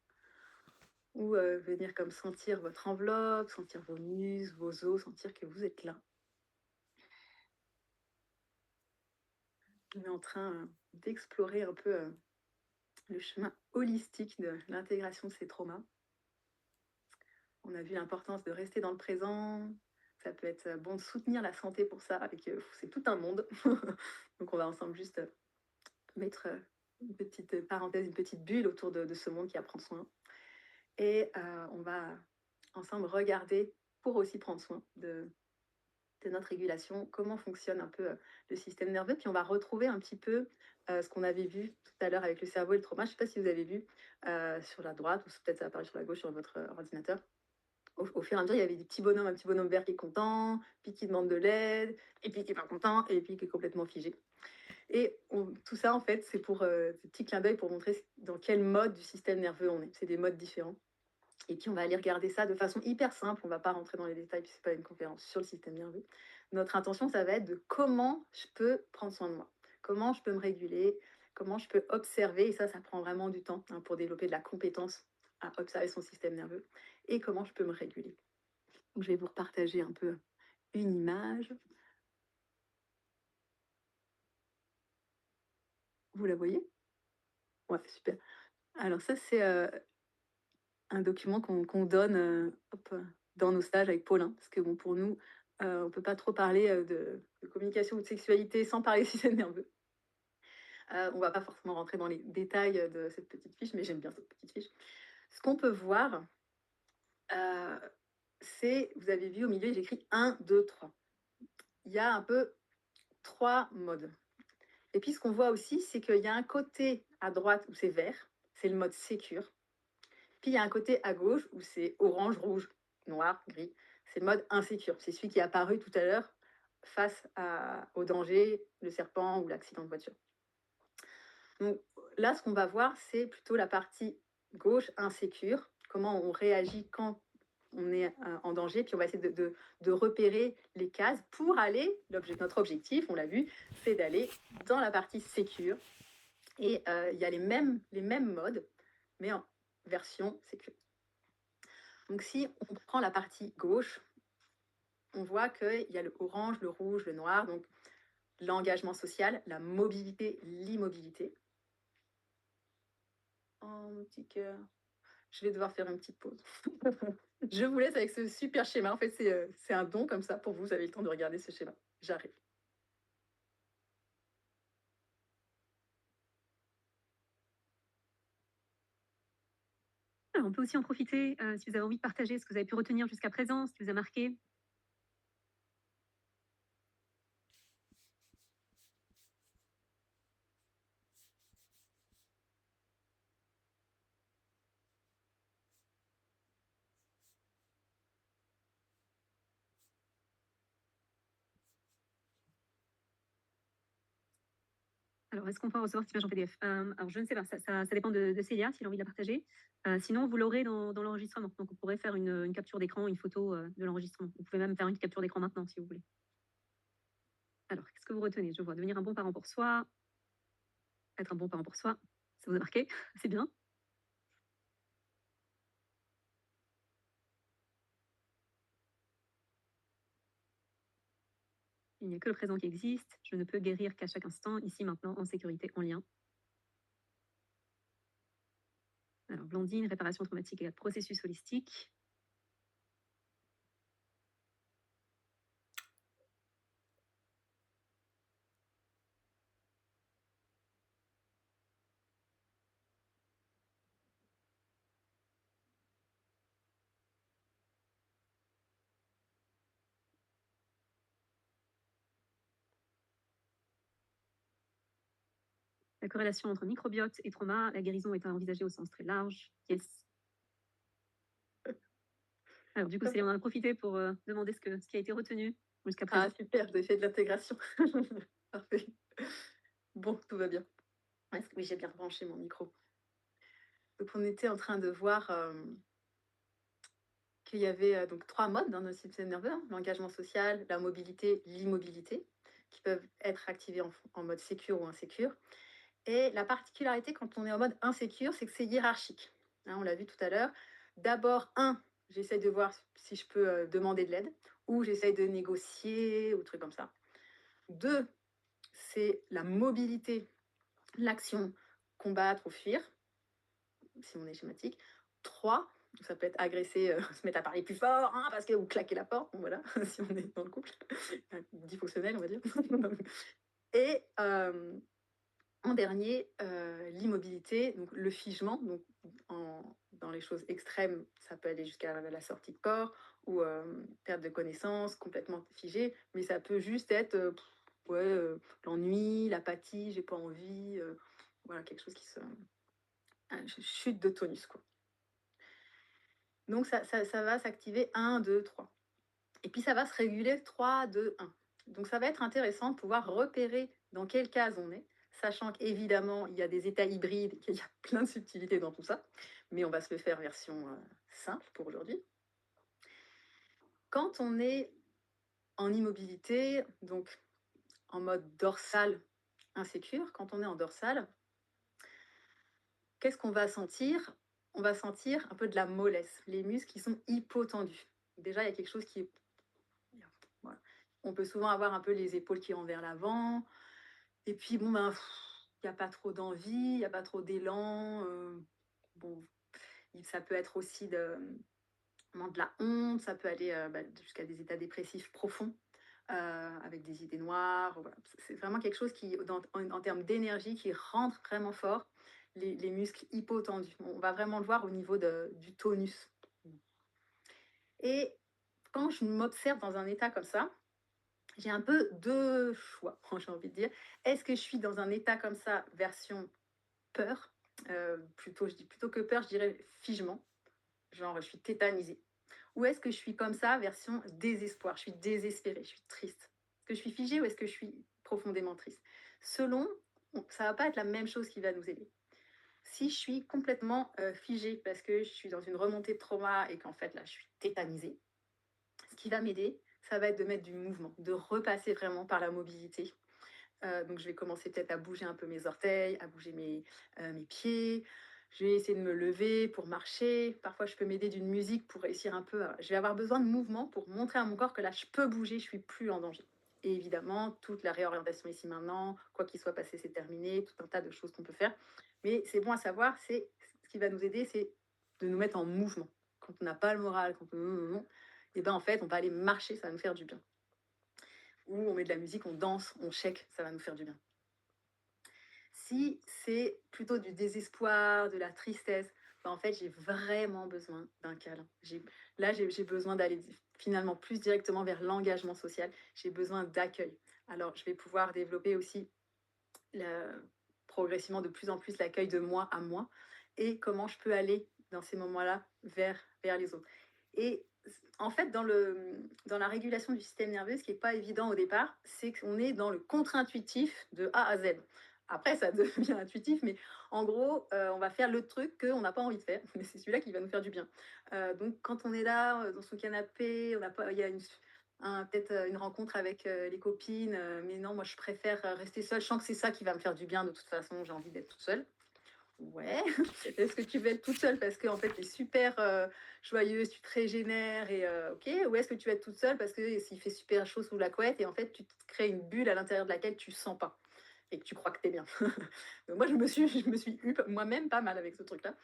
ou venir comme sentir votre enveloppe, sentir vos muscles, vos os, sentir que vous êtes là. On est en train d'explorer un peu le chemin holistique de l'intégration de ces traumas. On a vu l'importance de rester dans le présent. Ça peut être bon de soutenir la santé pour ça, avec c'est tout un monde. Donc on va ensemble juste mettre une petite parenthèse, une petite bulle autour de ce monde qui apprend soin. Et on va ensemble regarder, pour aussi prendre soin de notre régulation, comment fonctionne un peu le système nerveux. Puis on va retrouver un petit peu ce qu'on avait vu tout à l'heure avec le cerveau et le trauma. Je ne sais pas si vous avez vu sur la droite, ou peut-être ça apparaît sur la gauche sur votre ordinateur. Au fur et à mesure, il y avait des petits bonhommes, un petit bonhomme vert qui est content, puis qui demande de l'aide, et puis qui est pas content, et puis qui est complètement figé. Et tout ça, en fait, c'est pour des petits clins d'œil pour montrer dans quel mode du système nerveux on est. C'est des modes différents. Et puis, on va aller regarder ça de façon hyper simple. On ne va pas rentrer dans les détails, puisque ce n'est pas une conférence sur le système nerveux. Notre intention, ça va être de comment je peux prendre soin de moi, comment je peux me réguler, comment je peux observer. Et ça prend vraiment du temps pour développer de la compétence à observer son système nerveux, et comment je peux me réguler. Donc, je vais vous repartager un peu une image. Vous la voyez? Ouais, super. Alors ça, c'est un document qu'on donne dans nos stages avec Paulin, parce que bon, pour nous, on ne peut pas trop parler de communication ou de sexualité sans parler du système nerveux. On ne va pas forcément rentrer dans les détails de cette petite fiche, mais j'aime bien cette petite fiche. Ce qu'on peut voir, c'est, vous avez vu au milieu, j'ai écrit 1, 2, 3. Il y a un peu 3 modes. Et puis, ce qu'on voit aussi, c'est qu'il y a un côté à droite où c'est vert, c'est le mode sécure. Puis, il y a un côté à gauche où c'est orange, rouge, noir, gris. C'est le mode insécure. C'est celui qui est apparu tout à l'heure face au danger, le serpent ou l'accident de voiture. Donc là, ce qu'on va voir, c'est plutôt la partie gauche, insécure, comment on réagit quand on est en danger, puis on va essayer de repérer les cases pour aller, notre objectif, on l'a vu, c'est d'aller dans la partie sécure. Et il y a les mêmes modes, mais en version sécure. Donc si on prend la partie gauche, on voit qu'il y a le orange, le rouge, le noir, donc l'engagement social, la mobilité, l'immobilité. En petit cœur. Je vais devoir faire une petite pause. Je vous laisse avec ce super schéma. En fait, c'est un don comme ça pour vous. Vous avez le temps de regarder ce schéma. J'arrive. Alors, on peut aussi en profiter si vous avez envie de partager ce que vous avez pu retenir jusqu'à présent, ce qui vous a marqué. Alors, est-ce qu'on peut recevoir cette image en PDF? Alors, je ne sais pas, ça dépend de Célia, s'il a envie de la partager. Sinon, vous l'aurez dans l'enregistrement. Donc, on pourrait faire une capture d'écran, une photo de l'enregistrement. Vous pouvez même faire une capture d'écran maintenant, si vous voulez. Alors, qu'est-ce que vous retenez? Je vois devenir un bon parent pour soi, être un bon parent pour soi. Ça vous a marqué? C'est bien. Il n'y a que le présent qui existe. Je ne peux guérir qu'à chaque instant, ici, maintenant, en sécurité, en lien. Alors, Blandine, réparation traumatique et processus holistique. La corrélation entre microbiote et trauma, la guérison est envisagée au sens très large. Yes. Alors, du coup, Céline, on en a profité pour demander ce qui a été retenu jusqu'à présent. Ah, super, vous avez fait de l'intégration. Parfait. Bon, tout va bien. Oui, j'ai bien branché mon micro. Donc, on était en train de voir qu'il y avait donc 3 modes dans notre système nerveux, l'engagement social, la mobilité, l'immobilité. qui peuvent être activés en mode sécure ou insécure. Et la particularité quand on est en mode insécure, c'est que c'est hiérarchique. Hein, on l'a vu tout à l'heure. D'abord, j'essaie de voir si je peux demander de l'aide ou j'essaie de négocier ou trucs comme ça. 2, c'est la mobilité, l'action, combattre ou fuir, si on est schématique. 3, ça peut être agresser, se mettre à parler plus fort, hein, parce que, ou claquer la porte, bon, voilà, si on est dans le couple, dysfonctionnel, on va dire. Et en dernier, l'immobilité, donc le figement, donc dans les choses extrêmes, ça peut aller jusqu'à la sortie de corps ou perte de connaissance, complètement figé, mais ça peut juste être ouais, l'ennui, l'apathie, j'ai pas envie, voilà, quelque chose qui se. Chute de tonus, quoi. Donc ça va s'activer 1, 2, 3. Et puis ça va se réguler 3, 2, 1. Donc ça va être intéressant de pouvoir repérer dans quelle case on est, sachant qu'évidemment, il y a des états hybrides, qu'il y a plein de subtilités dans tout ça, mais on va se le faire version simple pour aujourd'hui. Quand on est en immobilité, donc en mode dorsal insécure, quand on est en dorsal, qu'est-ce qu'on va sentir? On va sentir un peu de la mollesse, les muscles qui sont hypotendus. Déjà, il y a quelque chose qui est. Voilà. On peut souvent avoir un peu les épaules qui rentrent vers l'avant. Et puis, bon, ben, il n'y a pas trop d'envie, il n'y a pas trop d'élan. Bon, ça peut être aussi de la honte, ça peut aller jusqu'à des états dépressifs profonds, avec des idées noires. Voilà. C'est vraiment quelque chose qui, en termes d'énergie, qui rentre vraiment fort, les muscles hypotendus. On va vraiment le voir au niveau du tonus. Et quand je m'observe dans un état comme ça, j'ai un peu deux choix, j'ai envie de dire. Est-ce que je suis dans un état comme ça, version peur, plutôt que peur, je dirais figement, genre je suis tétanisée. Ou est-ce que je suis comme ça, version désespoir, je suis désespérée, je suis triste. Est-ce que je suis figée ou est-ce que je suis profondément triste? Selon, ça va pas être la même chose qui va nous aider. Si je suis complètement figée parce que je suis dans une remontée de trauma et qu'en fait là je suis tétanisée, ce qui va m'aider, ça va être de mettre du mouvement, de repasser vraiment par la mobilité. Donc je vais commencer peut-être à bouger un peu mes orteils, à bouger mes pieds. Je vais essayer de me lever pour marcher. Parfois, je peux m'aider d'une musique pour réussir un peu. Je vais avoir besoin de mouvement pour montrer à mon corps que là, je peux bouger, je suis plus en danger. Et évidemment, toute la réorientation ici maintenant, quoi qu'il soit passé, c'est terminé, tout un tas de choses qu'on peut faire. Mais c'est bon à savoir, c'est ce qui va nous aider, c'est de nous mettre en mouvement. Quand on n'a pas le moral, quand on... Et ben en fait, on va aller marcher, ça va nous faire du bien. Ou on met de la musique, on danse, on shake, ça va nous faire du bien. Si c'est plutôt du désespoir, de la tristesse, ben en fait, j'ai vraiment besoin d'un câlin. Là, j'ai besoin d'aller finalement plus directement vers l'engagement social. J'ai besoin d'accueil. Alors, je vais pouvoir développer aussi progressivement de plus en plus l'accueil de moi à moi et comment je peux aller dans ces moments-là vers les autres. Et en fait, dans la régulation du système nerveux, ce qui n'est pas évident au départ, c'est qu'on est dans le contre-intuitif de A à Z. Après, ça devient intuitif, mais en gros, on va faire le truc qu'on n'a pas envie de faire, mais c'est celui-là qui va nous faire du bien. Donc, quand on est là, dans son canapé, il y a peut-être une rencontre avec les copines, mais non, moi, je préfère rester seule. Je sens que c'est ça qui va me faire du bien. De toute façon, j'ai envie d'être toute seule. Ouais. Est-ce que tu veux être toute seule parce que en fait, tu es super joyeuse, tu te régénères et ok. Ou est-ce que tu veux être toute seule parce que s'il fait super chaud sous la couette et en fait, tu te crées une bulle à l'intérieur de laquelle tu sens pas et que tu crois que tu es bien. Donc moi, je me suis eu moi-même pas mal avec ce truc-là.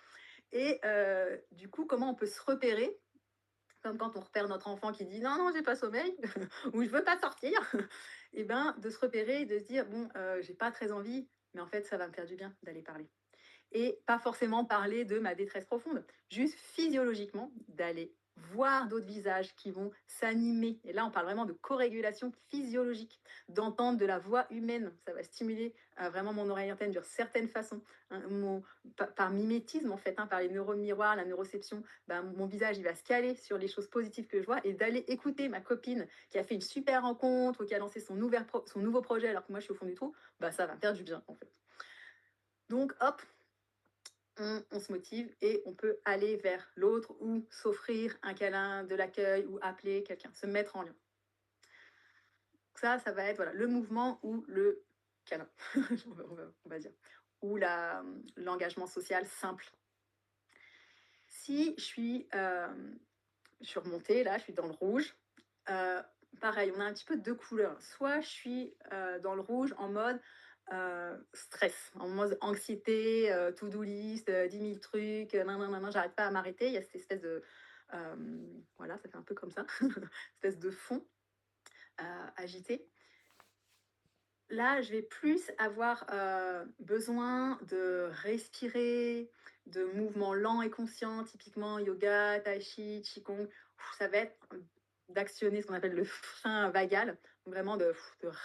Et du coup, comment on peut se repérer comme quand on repère notre enfant qui dit non, non, j'ai pas sommeil ou je veux pas sortir, et ben de se repérer et de se dire bon, j'ai pas très envie, mais en fait, ça va me faire du bien d'aller parler. Et pas forcément parler de ma détresse profonde, juste physiologiquement d'aller voir d'autres visages qui vont s'animer. Et là, on parle vraiment de co-régulation physiologique, d'entendre de la voix humaine. Ça va stimuler vraiment mon oreille interne d'une certaine façon. Hein, par mimétisme, en fait, hein, par les neurones miroirs, la neuroception, ben, mon visage, il va se caler sur les choses positives que je vois et d'aller écouter ma copine qui a fait une super rencontre ou qui a lancé son nouveau projet alors que moi, je suis au fond du trou, ben, ça va me faire du bien, en fait. Donc, hop, on se motive et on peut aller vers l'autre ou s'offrir un câlin, de l'accueil ou appeler quelqu'un, se mettre en lien. ça va être voilà, le mouvement ou le câlin, on va dire, ou l'engagement social simple. Si je suis remontée, là, je suis dans le rouge. Euh, Pareil, on a un petit peu deux couleurs. Soit je suis dans le rouge en mode stress, en mode anxiété, to-do list, 10 000 trucs, nan, nan, nan, nan, j'arrête pas à m'arrêter. Il y a cette espèce de... voilà, ça fait un peu comme ça, espèce de fond agité. Là, je vais plus avoir besoin de respirer, de mouvements lents et conscients, typiquement yoga, tai chi, qigong. Ça va être d'actionner ce qu'on appelle le frein vagal, donc vraiment de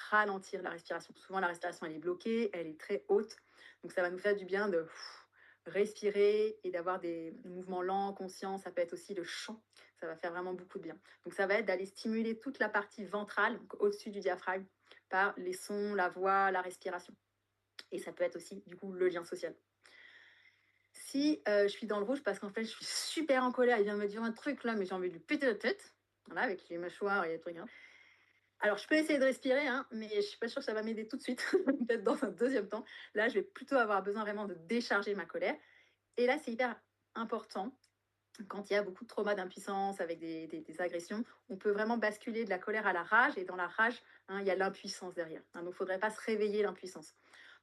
ralentir la respiration. Souvent, la respiration, elle est bloquée, elle est très haute. Donc, ça va nous faire du bien de respirer et d'avoir des mouvements lents, conscients. Ça peut être aussi le chant. Ça va faire vraiment beaucoup de bien. Donc, ça va être d'aller stimuler toute la partie ventrale, donc au-dessus du diaphragme, par les sons, la voix, la respiration. Et ça peut être aussi, du coup, le lien social. Si je suis dans le rouge parce qu'en fait, je suis super en colère, il vient me dire un truc là, mais j'ai envie de lui péter la tête, voilà, avec les mâchoires et les trucs. Hein. Alors, je peux essayer de respirer, hein, mais je suis pas sûre que ça va m'aider tout de suite, peut-être dans un deuxième temps. Là, je vais plutôt avoir besoin vraiment de décharger ma colère. Et là, c'est hyper important. Quand il y a beaucoup de traumas d'impuissance avec des agressions, on peut vraiment basculer de la colère à la rage. Et dans la rage, hein, il y a l'impuissance derrière. Hein, donc, il ne faudrait pas se réveiller l'impuissance.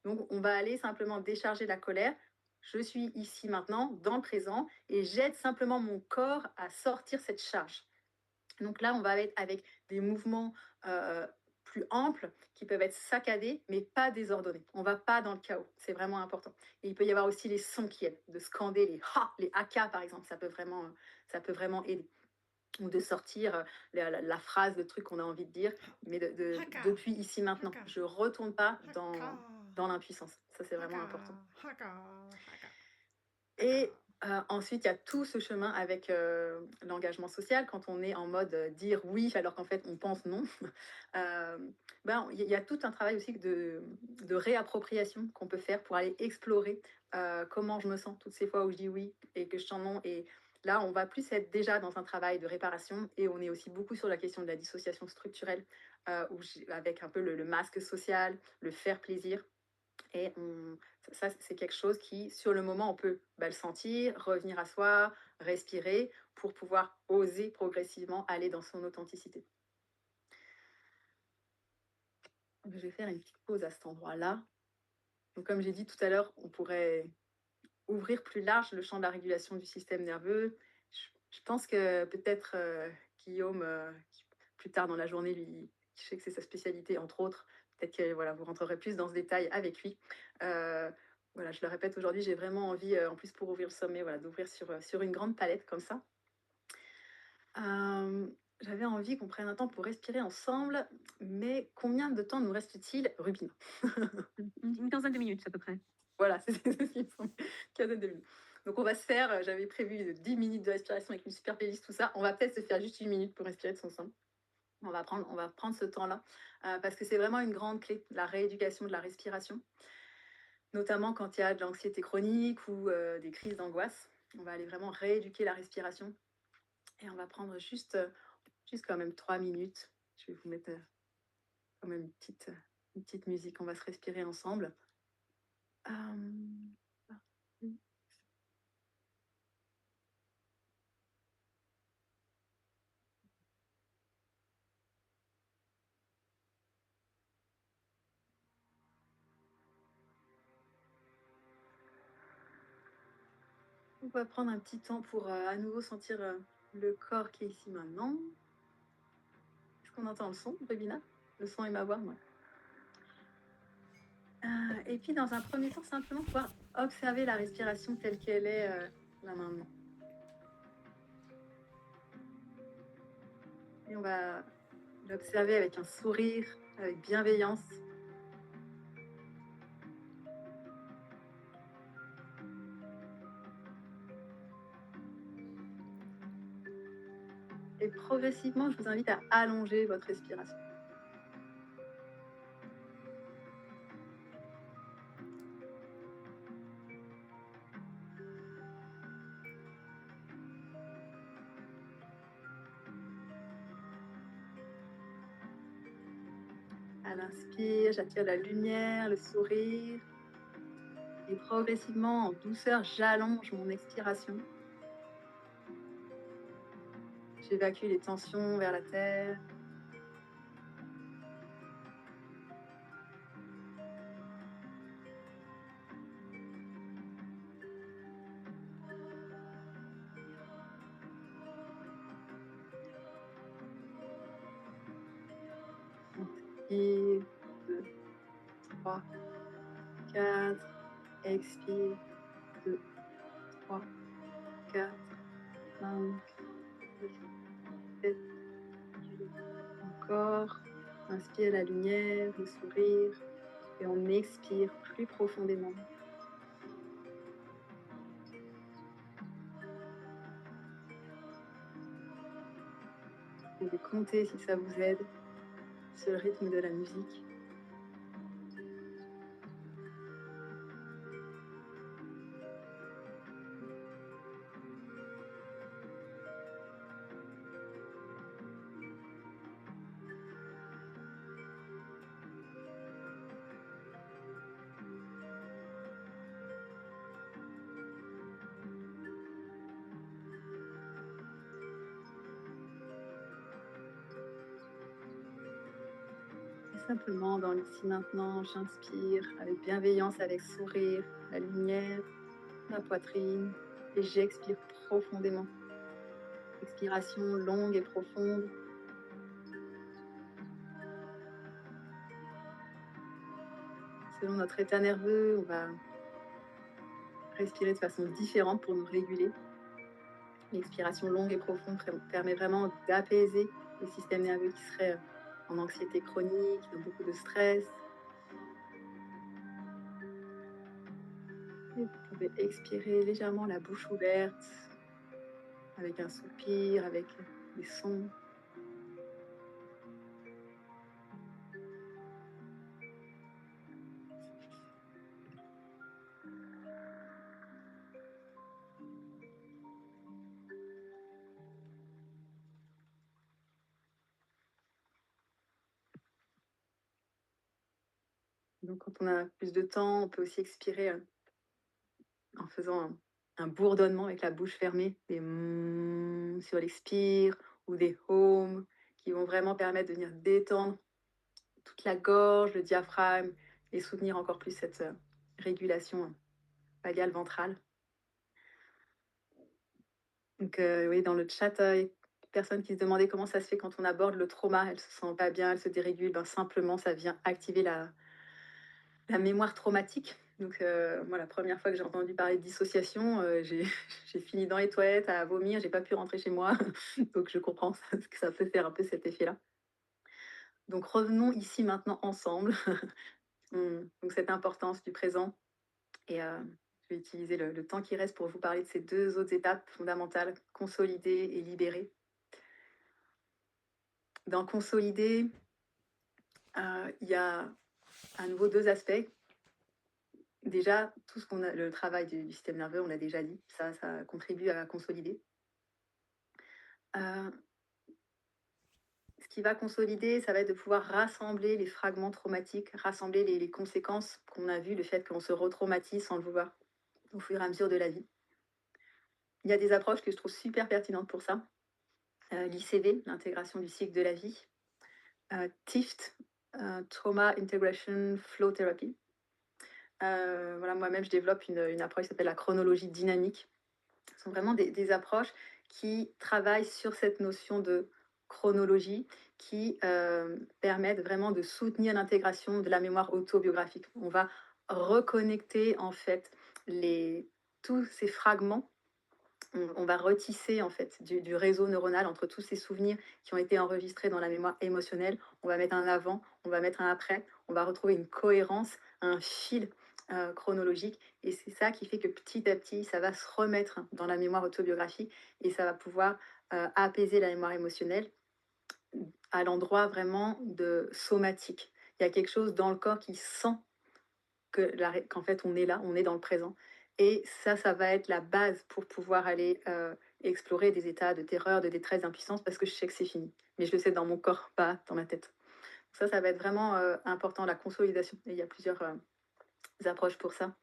Donc, on va aller simplement décharger la colère. Je suis ici maintenant, dans le présent, et j'aide simplement mon corps à sortir cette charge. Donc là, on va être avec des mouvements plus amples qui peuvent être saccadés, mais pas désordonnés. On ne va pas dans le chaos. C'est vraiment important. Et il peut y avoir aussi les sons qui aident, de scander les haka, par exemple. Ça peut vraiment aider. Ou de sortir la phrase, le truc qu'on a envie de dire, mais depuis ici maintenant. Je ne retourne pas dans l'impuissance. Ça, c'est vraiment important. Et ensuite, il y a tout ce chemin avec l'engagement social, quand on est en mode dire oui alors qu'en fait on pense non. Il y a tout un travail aussi de réappropriation qu'on peut faire pour aller explorer comment je me sens toutes ces fois où je dis oui et que je sens non. Et là, on va plus être déjà dans un travail de réparation et on est aussi beaucoup sur la question de la dissociation structurelle, avec un peu le masque social, le faire plaisir. Et ça, c'est quelque chose qui, sur le moment, on peut le sentir, revenir à soi, respirer, pour pouvoir oser progressivement aller dans son authenticité. Je vais faire une petite pause à cet endroit-là. Donc, comme j'ai dit tout à l'heure, on pourrait ouvrir plus large le champ de la régulation du système nerveux. Je pense que peut-être Guillaume, qui, plus tard dans la journée, lui, je sais que c'est sa spécialité, entre autres, peut-être que voilà, vous rentrerez plus dans ce détail avec lui. Voilà, je le répète aujourd'hui, j'ai vraiment envie, en plus pour ouvrir le sommet, voilà, d'ouvrir sur une grande palette comme ça. J'avais envie qu'on prenne un temps pour respirer ensemble, mais combien de temps nous reste-t-il, Rubina? Une quinzaine de minutes à peu près. Voilà, c'est ce qui me semble, une quinzaine de minutes. Donc on va se faire, j'avais prévu 10 minutes de respiration avec une super playlist, tout ça. On va peut-être se faire juste 1 minute pour respirer de son sein. On va prendre ce temps-là, parce que c'est vraiment une grande clé, la rééducation de la respiration, notamment quand il y a de l'anxiété chronique ou des crises d'angoisse. On va aller vraiment rééduquer la respiration. Et on va prendre juste quand même 3 minutes. Je vais vous mettre quand même une petite musique. On va se respirer ensemble. On va prendre un petit temps pour à nouveau sentir le corps qui est ici maintenant. Est-ce qu'on entend le son, Rubina? Le son et ma voix, moi. Et puis, dans un premier temps, simplement pouvoir observer la respiration telle qu'elle est là maintenant. Et on va l'observer avec un sourire, avec bienveillance. Et progressivement, je vous invite à allonger votre respiration. À l'inspire, j'attire la lumière, le sourire. Et progressivement, en douceur, j'allonge mon expiration. J'évacue les tensions vers la terre. Inspire, 2, 3, 4. Expire, 2, 3, 4, 5, 6, 7, 8. Encore. Inspire la lumière, le sourire. Et on expire plus profondément. Vous pouvez compter si ça vous aide sur le rythme de la musique. Et simplement dans l'ici maintenant, j'inspire avec bienveillance, avec sourire, la lumière, la poitrine, et j'expire profondément. Expiration longue et profonde. Selon notre état nerveux, on va respirer de façon différente pour nous réguler. L'expiration longue et profonde permet vraiment d'apaiser le système nerveux qui serait en anxiété chronique, dans beaucoup de stress. Et vous pouvez expirer légèrement la bouche ouverte, avec un soupir, avec des sons. Donc quand on a plus de temps, on peut aussi expirer en faisant un bourdonnement avec la bouche fermée, des sur l'expire ou des qui vont vraiment permettre de venir détendre toute la gorge, le diaphragme et soutenir encore plus cette régulation vagal ventrale. Donc oui, dans le chat, il y a une personne qui se demandait comment ça se fait quand on aborde le trauma, elle se sent pas bien, elle se dérégule. Ben, simplement, ça vient activer la mémoire traumatique. Donc moi, la première fois que j'ai entendu parler de dissociation, j'ai j'ai fini dans les toilettes à vomir, j'ai pas pu rentrer chez moi. Donc je comprends que ça peut faire un peu cet effet-là. Donc revenons ici maintenant ensemble. Donc cette importance du présent. Et je vais utiliser le temps qui reste pour vous parler de ces 2 autres étapes fondamentales, consolider et libérer. Dans consolider, il y a à nouveau 2 aspects. Déjà, tout ce qu'on a le travail du système nerveux, on l'a déjà dit, ça contribue à consolider. Heu, Ce qui va consolider, ça va être de pouvoir rassembler les fragments traumatiques, rassembler les conséquences qu'on a vues, le fait qu'on se retraumatise sans le vouloir, au fur et à mesure de la vie. Il y a des approches que je trouve super pertinentes pour ça. L'ICV, l'intégration du cycle de la vie. TIFT, Trauma Integration Flow Therapy. Voilà, moi-même, je développe une approche qui s'appelle la chronologie dynamique. Ce sont vraiment des approches qui travaillent sur cette notion de chronologie, qui permettent vraiment de soutenir l'intégration de la mémoire autobiographique. On va reconnecter en fait tous ces fragments. On va retisser en fait du réseau neuronal entre tous ces souvenirs qui ont été enregistrés dans la mémoire émotionnelle. On va mettre un avant, on va mettre un après, on va retrouver une cohérence, un fil chronologique. Et c'est ça qui fait que petit à petit, ça va se remettre dans la mémoire autobiographique et ça va pouvoir apaiser la mémoire émotionnelle à l'endroit vraiment de somatique. Il y a quelque chose dans le corps qui sent qu'en fait, on est là, on est dans le présent. Et ça va être la base pour pouvoir aller explorer des états de terreur, de détresse, d'impuissance, parce que je sais que c'est fini. Mais je le sais dans mon corps, pas dans ma tête. Ça va être vraiment important, la consolidation. Et il y a plusieurs approches pour ça.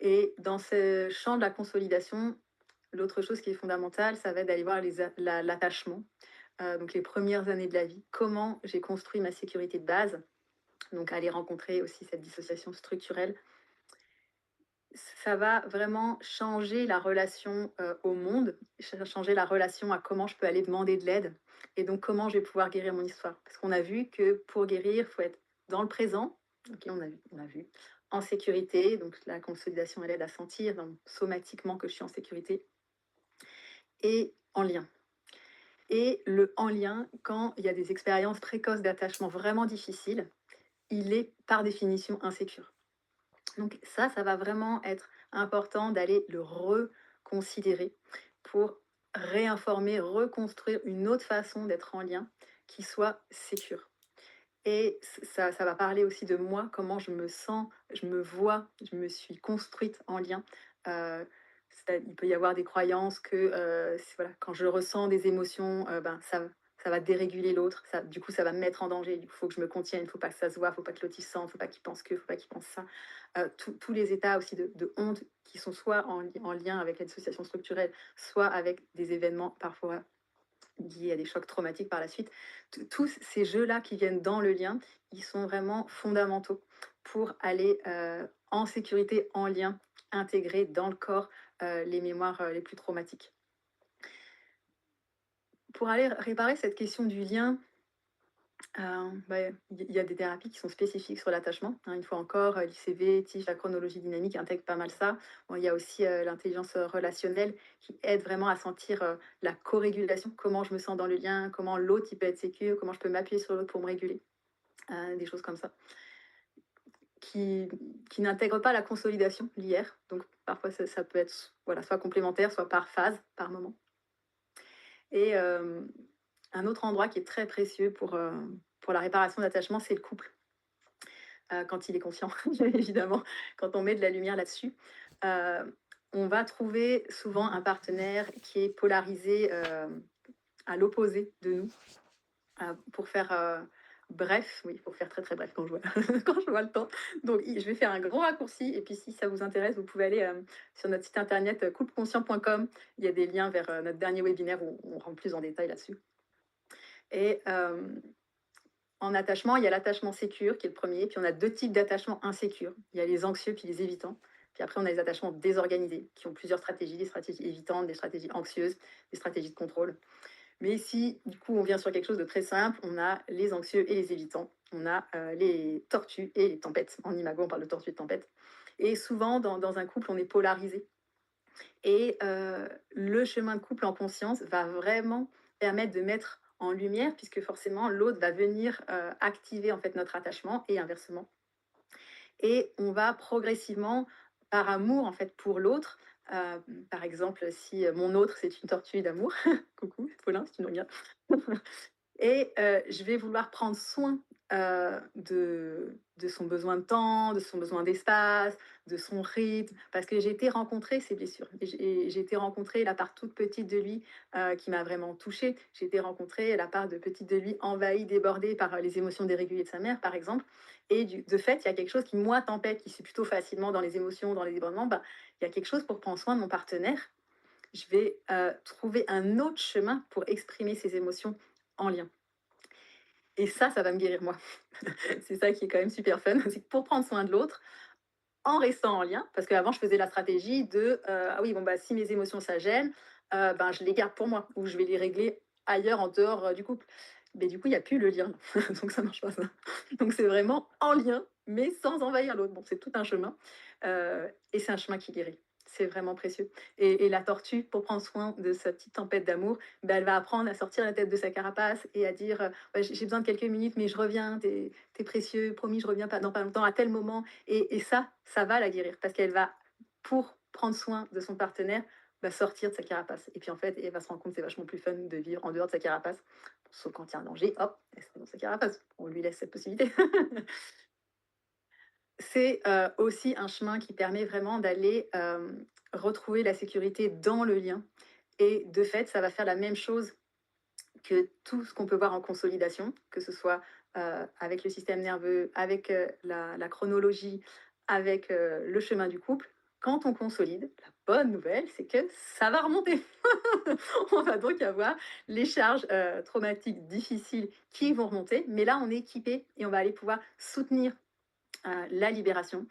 Et dans ce champ de la consolidation, l'autre chose qui est fondamentale, ça va être d'aller voir l'attachement. Donc les premières années de la vie, comment j'ai construit ma sécurité de base, donc aller rencontrer aussi cette dissociation structurelle. Ça va vraiment changer la relation au monde, changer la relation à comment je peux aller demander de l'aide et donc comment je vais pouvoir guérir mon histoire. Parce qu'on a vu que pour guérir, il faut être dans le présent, ok, on a vu, en sécurité, donc la consolidation elle aide à sentir donc, somatiquement que je suis en sécurité, et en lien. Et le en lien, quand il y a des expériences précoces d'attachement vraiment difficiles, il est par définition insécure. Donc ça va vraiment être important d'aller le reconsidérer pour réinformer, reconstruire une autre façon d'être en lien qui soit sécure. Et ça va parler aussi de moi, comment je me sens, je me vois, je me suis construite en lien. Euh, il peut y avoir des croyances que voilà, quand je ressens des émotions, ça va déréguler l'autre. Du coup, ça va me mettre en danger. Il faut que je me contienne, il ne faut pas que ça se voit, il ne faut pas que l'autre y sente, il ne faut pas qu'il pense que, il ne faut pas qu'il pense ça. Tous les états aussi de honte qui sont soit en lien avec la dissociation structurelle, soit avec des événements parfois liés à des chocs traumatiques par la suite. Tous ces jeux-là qui viennent dans le lien, ils sont vraiment fondamentaux pour aller en sécurité, en lien, intégrer dans le corps les mémoires les plus traumatiques. Pour aller réparer cette question du lien, il y a des thérapies qui sont spécifiques sur l'attachement. Hein, une fois encore, l'ICV, TIF, la chronologie dynamique intègre pas mal ça. Bon, il y a aussi l'intelligence relationnelle qui aide vraiment à sentir la co-régulation, comment je me sens dans le lien, comment l'autre il peut être sécure, comment je peux m'appuyer sur l'autre pour me réguler, des choses comme ça. Qui n'intègrent pas la consolidation, l'IR. Donc parfois ça peut être voilà, soit complémentaire, soit par phase, par moment. Et un autre endroit qui est très précieux pour la réparation d'attachement, c'est le couple. Quand il est conscient, évidemment, quand on met de la lumière là-dessus. On va trouver souvent un partenaire qui est polarisé à l'opposé de nous, pour faire bref, oui, pour faire très très bref quand je vois, quand je vois le temps. Donc, je vais faire un grand raccourci, et puis si ça vous intéresse, vous pouvez aller sur notre site internet coupleconscient.com. Il y a des liens vers notre dernier webinaire où on rentre plus en détail là-dessus. Et en attachement, il y a l'attachement sécure qui est le premier, puis on a deux types d'attachements insécures. Il y a les anxieux puis les évitants. Puis après, on a les attachements désorganisés qui ont plusieurs stratégies, des stratégies évitantes, des stratégies anxieuses, des stratégies de contrôle. Mais ici, du coup, on vient sur quelque chose de très simple. On a les anxieux et les évitants. On a les tortues et les tempêtes. En imago, on parle de tortues et de tempêtes. Et souvent, dans un couple, on est polarisé. Et le chemin de couple en conscience va vraiment permettre de mettre en lumière, puisque forcément, l'autre va venir activer en fait notre attachement et inversement. Et on va progressivement, par amour en fait pour l'autre, par exemple, si mon autre, c'est une tortue d'amour, coucou, Paulin, si tu nous regardes, et je vais vouloir prendre soin de son besoin de temps, de son besoin d'espace, de son rythme, parce que j'ai été rencontrer ses blessures. Et j'ai été rencontrer la part toute petite de lui qui m'a vraiment touchée. J'ai été rencontrer la part de petite de lui envahie, débordée par les émotions dérégulées de sa mère, par exemple. Et de fait, il y a quelque chose qui, moi, tempête, qui suis plutôt facilement dans les émotions, dans les débordements, il y a quelque chose pour prendre soin de mon partenaire. Je vais trouver un autre chemin pour exprimer ses émotions en lien. Et ça va me guérir moi. C'est ça qui est quand même super fun, c'est que pour prendre soin de l'autre, en restant en lien, parce qu'avant je faisais la stratégie de ah oui, bon, bah, si mes émotions ça gêne, je les garde pour moi, ou je vais les régler ailleurs en dehors du couple. Mais du coup, il n'y a plus le lien, donc ça marche pas ça. Donc c'est vraiment en lien, mais sans envahir l'autre. Bon, c'est tout un chemin, et c'est un chemin qui guérit. C'est vraiment précieux. Et la tortue, pour prendre soin de sa petite tempête d'amour, elle va apprendre à sortir la tête de sa carapace et à dire ouais, j'ai besoin de quelques minutes, mais je reviens, t'es précieux, promis, je reviens pas, dans pas longtemps, à tel moment. Et ça va la guérir, parce qu'elle va, pour prendre soin de son partenaire, sortir de sa carapace. Et puis en fait, elle va se rendre compte que c'est vachement plus fun de vivre en dehors de sa carapace. Sauf quand il y a un danger, hop, elle se met dans sa carapace. On lui laisse cette possibilité. C'est aussi un chemin qui permet vraiment d'aller retrouver la sécurité dans le lien. Et de fait, ça va faire la même chose que tout ce qu'on peut voir en consolidation, que ce soit avec le système nerveux, avec la chronologie, avec le chemin du couple. Quand on consolide, la bonne nouvelle, c'est que ça va remonter. On va donc avoir les charges traumatiques difficiles qui vont remonter, mais là, on est équipé et on va aller pouvoir soutenir la libération.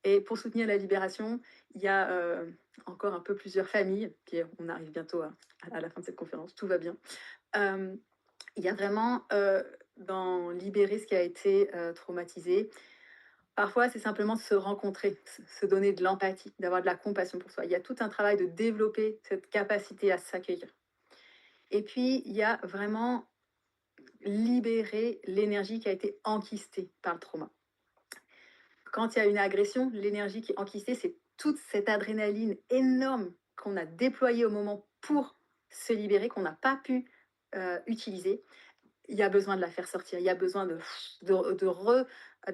Et pour soutenir la libération, il y a encore un peu plusieurs familles, puis on arrive bientôt à la fin de cette conférence, tout va bien. Euh, il y a vraiment dans libérer ce qui a été traumatisé. Parfois, c'est simplement se rencontrer, se donner de l'empathie, d'avoir de la compassion pour soi. Il y a tout un travail de développer cette capacité à s'accueillir. Et puis, il y a vraiment libérer l'énergie qui a été enquistée par le trauma. Quand il y a une agression, l'énergie qui est enquistée, c'est toute cette adrénaline énorme qu'on a déployée au moment pour se libérer, qu'on n'a pas pu utiliser. Il y a besoin de la faire sortir, il y a besoin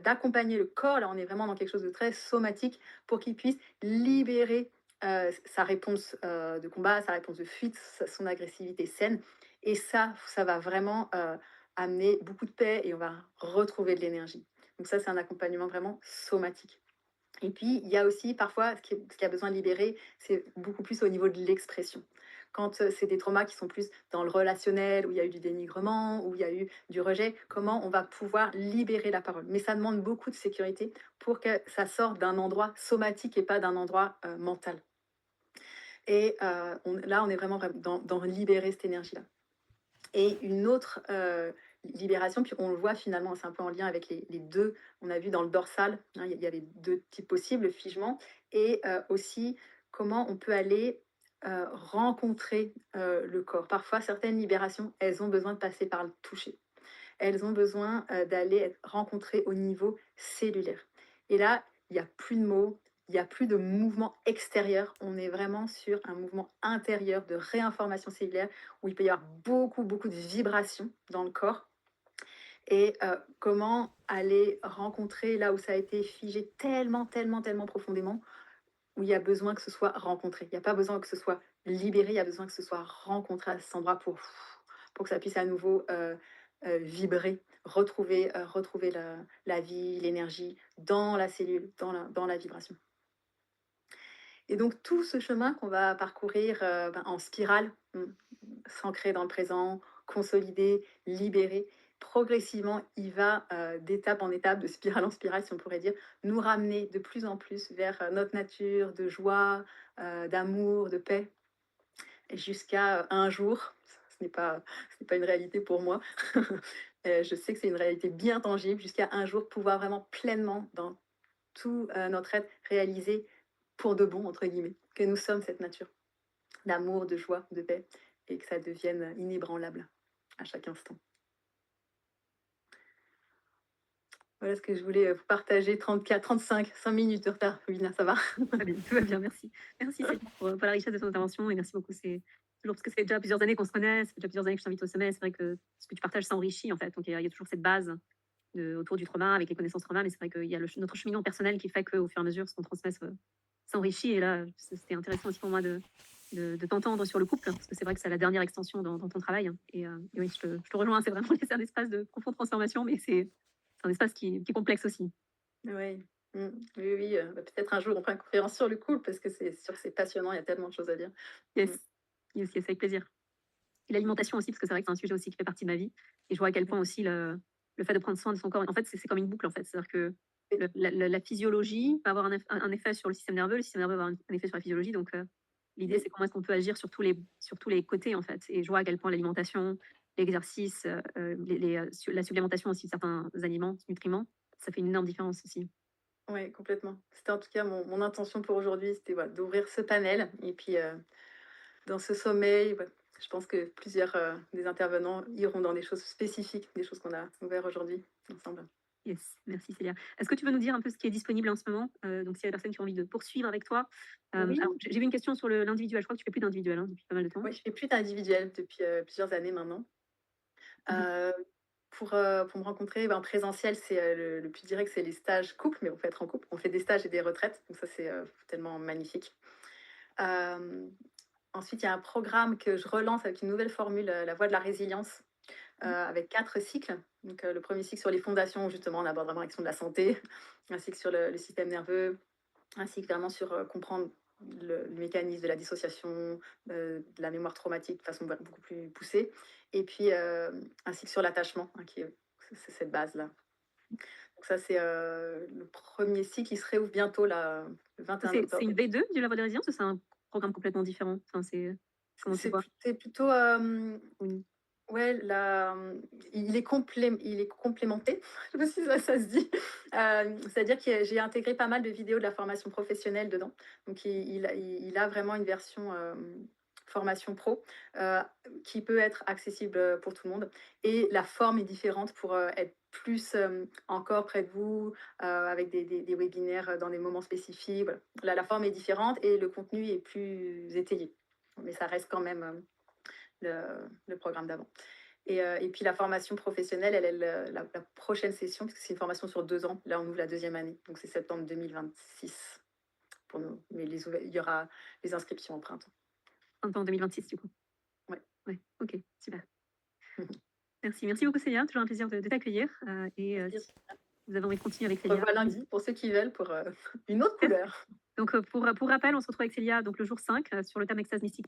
d'accompagner le corps. Là, on est vraiment dans quelque chose de très somatique pour qu'il puisse libérer sa réponse de combat, sa réponse de fuite, son agressivité saine. Et ça va vraiment amener beaucoup de paix et on va retrouver de l'énergie. Donc ça, c'est un accompagnement vraiment somatique. Et puis, il y a aussi parfois, ce qui a besoin de libérer, c'est beaucoup plus au niveau de l'expression. Quand c'est des traumas qui sont plus dans le relationnel, où il y a eu du dénigrement, où il y a eu du rejet, comment on va pouvoir libérer la parole. Mais ça demande beaucoup de sécurité pour que ça sorte d'un endroit somatique et pas d'un endroit mental. Et là, on est vraiment dans libérer cette énergie-là. Et une autre libération, puis on le voit finalement, c'est un peu en lien avec les deux, on a vu dans le dorsal, hein, il y avait deux types possibles, le figement, et aussi comment on peut aller rencontrer le corps. Parfois, certaines libérations, elles ont besoin de passer par le toucher. Elles ont besoin d'aller être rencontrées au niveau cellulaire. Et là, il n'y a plus de mots, il n'y a plus de mouvement extérieur. On est vraiment sur un mouvement intérieur de réinformation cellulaire où il peut y avoir beaucoup, beaucoup de vibrations dans le corps. Et comment aller rencontrer là où ça a été figé tellement, tellement, tellement profondément, où il y a besoin que ce soit rencontré. Il n'y a pas besoin que ce soit libéré, il y a besoin que ce soit rencontré à cet endroit pour que ça puisse à nouveau vibrer, retrouver la vie, l'énergie dans la cellule, dans la vibration. Et donc tout ce chemin qu'on va parcourir en spirale, s'ancrer dans le présent, consolider, libérer, progressivement, il va d'étape en étape, de spirale en spirale, si on pourrait dire, nous ramener de plus en plus vers notre nature de joie, d'amour, de paix, jusqu'à un jour, ce n'est pas une réalité pour moi, je sais que c'est une réalité bien tangible, jusqu'à un jour pouvoir vraiment pleinement, dans tout notre être, réaliser pour de bon, entre guillemets, que nous sommes cette nature d'amour, de joie, de paix, et que ça devienne inébranlable à chaque instant. Voilà ce que je voulais vous partager, 34, 35, 5 minutes de retard, Lina, ça va? Très bien, tout va bien, merci. Merci Céline pour la richesse de ton intervention et merci beaucoup. C'est toujours parce que ça fait déjà plusieurs années qu'on se connaît, ça fait déjà plusieurs années que je t'invite au sommet. C'est vrai que ce que tu partages s'enrichit en fait. Donc il y a toujours cette base autour du trauma avec les connaissances trauma, mais c'est vrai qu'il y a notre cheminement personnel qui fait qu'au fur et à mesure, ce qu'on transmet s'enrichit. Et là, c'était intéressant aussi pour moi de t'entendre sur le couple, parce que c'est vrai que c'est la dernière extension dans ton travail. Et oui, je te rejoins, c'est vraiment un espace de profonde transformation, mais c'est un espace qui est complexe aussi. Oui. Oui, oui, peut-être un jour on fera une conférence sur le couple parce que c'est sûr que c'est passionnant, il y a tellement de choses à dire. Yes, yes, yes, avec plaisir. Et l'alimentation aussi, parce que c'est vrai que c'est un sujet aussi qui fait partie de ma vie. Et je vois à quel point aussi le fait de prendre soin de son corps, en fait, c'est comme une boucle, en fait. C'est-à-dire que la physiologie va avoir un effet sur le système nerveux va avoir un effet sur la physiologie. Donc, l'idée, c'est comment est-ce qu'on peut agir sur tous les côtés, en fait. Et je vois à quel point l'alimentation, l'exercice, la supplémentation aussi de certains aliments, nutriments, ça fait une énorme différence aussi. Oui, complètement. C'était en tout cas mon intention pour aujourd'hui, c'était voilà, d'ouvrir ce panel. Et puis, dans ce sommet, ouais, je pense que plusieurs des intervenants iront dans des choses spécifiques, des choses qu'on a ouvertes aujourd'hui ensemble. Yes, merci Célia. Est-ce que tu veux nous dire un peu ce qui est disponible en ce moment? Donc, s'il y a des personnes qui ont envie de poursuivre avec toi. Oui, Alors, j'ai vu une question sur l'individuel. Je crois que tu fais plus d'individuel depuis pas mal de temps. oui, je fais plus d'individuel depuis plusieurs années maintenant. Mhm. Euh, pour me rencontrer en présentiel, c'est le plus direct, c'est les stages couples, mais on peut être en couple. On fait des stages et des retraites, donc ça c'est tellement magnifique. Euh, Ensuite, il y a un programme que je relance avec une nouvelle formule, la voie de la résilience, avec 4 cycles. Donc, le premier cycle sur les fondations, où justement, on aborde vraiment la question de la santé, un cycle sur le système nerveux, un cycle vraiment sur comprendre le mécanisme de la dissociation, de la mémoire traumatique de façon beaucoup plus poussée. Et puis, un cycle sur l'attachement, hein, qui est c'est cette base-là. Donc ça, c'est le premier cycle qui se réouvre bientôt, là, le 21 C'est une octobre. V2 du La Voix de la Résilience ou c'est un programme complètement différent? Enfin, comment tu vois? C'est plutôt, Une- ouais, il est complémenté, je sais pas si ça se dit. C'est-à-dire que j'ai intégré pas mal de vidéos de la formation professionnelle dedans. Donc il a vraiment une version, formation pro, heu, qui peut être accessible, pour tout le monde, et la forme est différente pour, être plus, encore près de vous, avec des webinaires, dans des moments spécifiques, voilà. La forme est différente et le contenu est plus étayé. Mais ça reste quand même, le programme d'avant. Et puis la formation professionnelle, la prochaine session, parce que c'est une formation sur 2 ans, là on ouvre la deuxième année, donc c'est septembre 2026 pour nous. Mais il y aura les inscriptions au printemps. En 2026, du coup. Ouais. Ouais, ok, super. Merci beaucoup, Célia. Toujours un plaisir de t'accueillir. Si vous avez envie de continuer avec On se Célia. revoit lundi pour ceux qui veulent pour une autre couleur. Donc, pour rappel, on se retrouve avec Célia donc, le jour 5 sur le thème extase mystique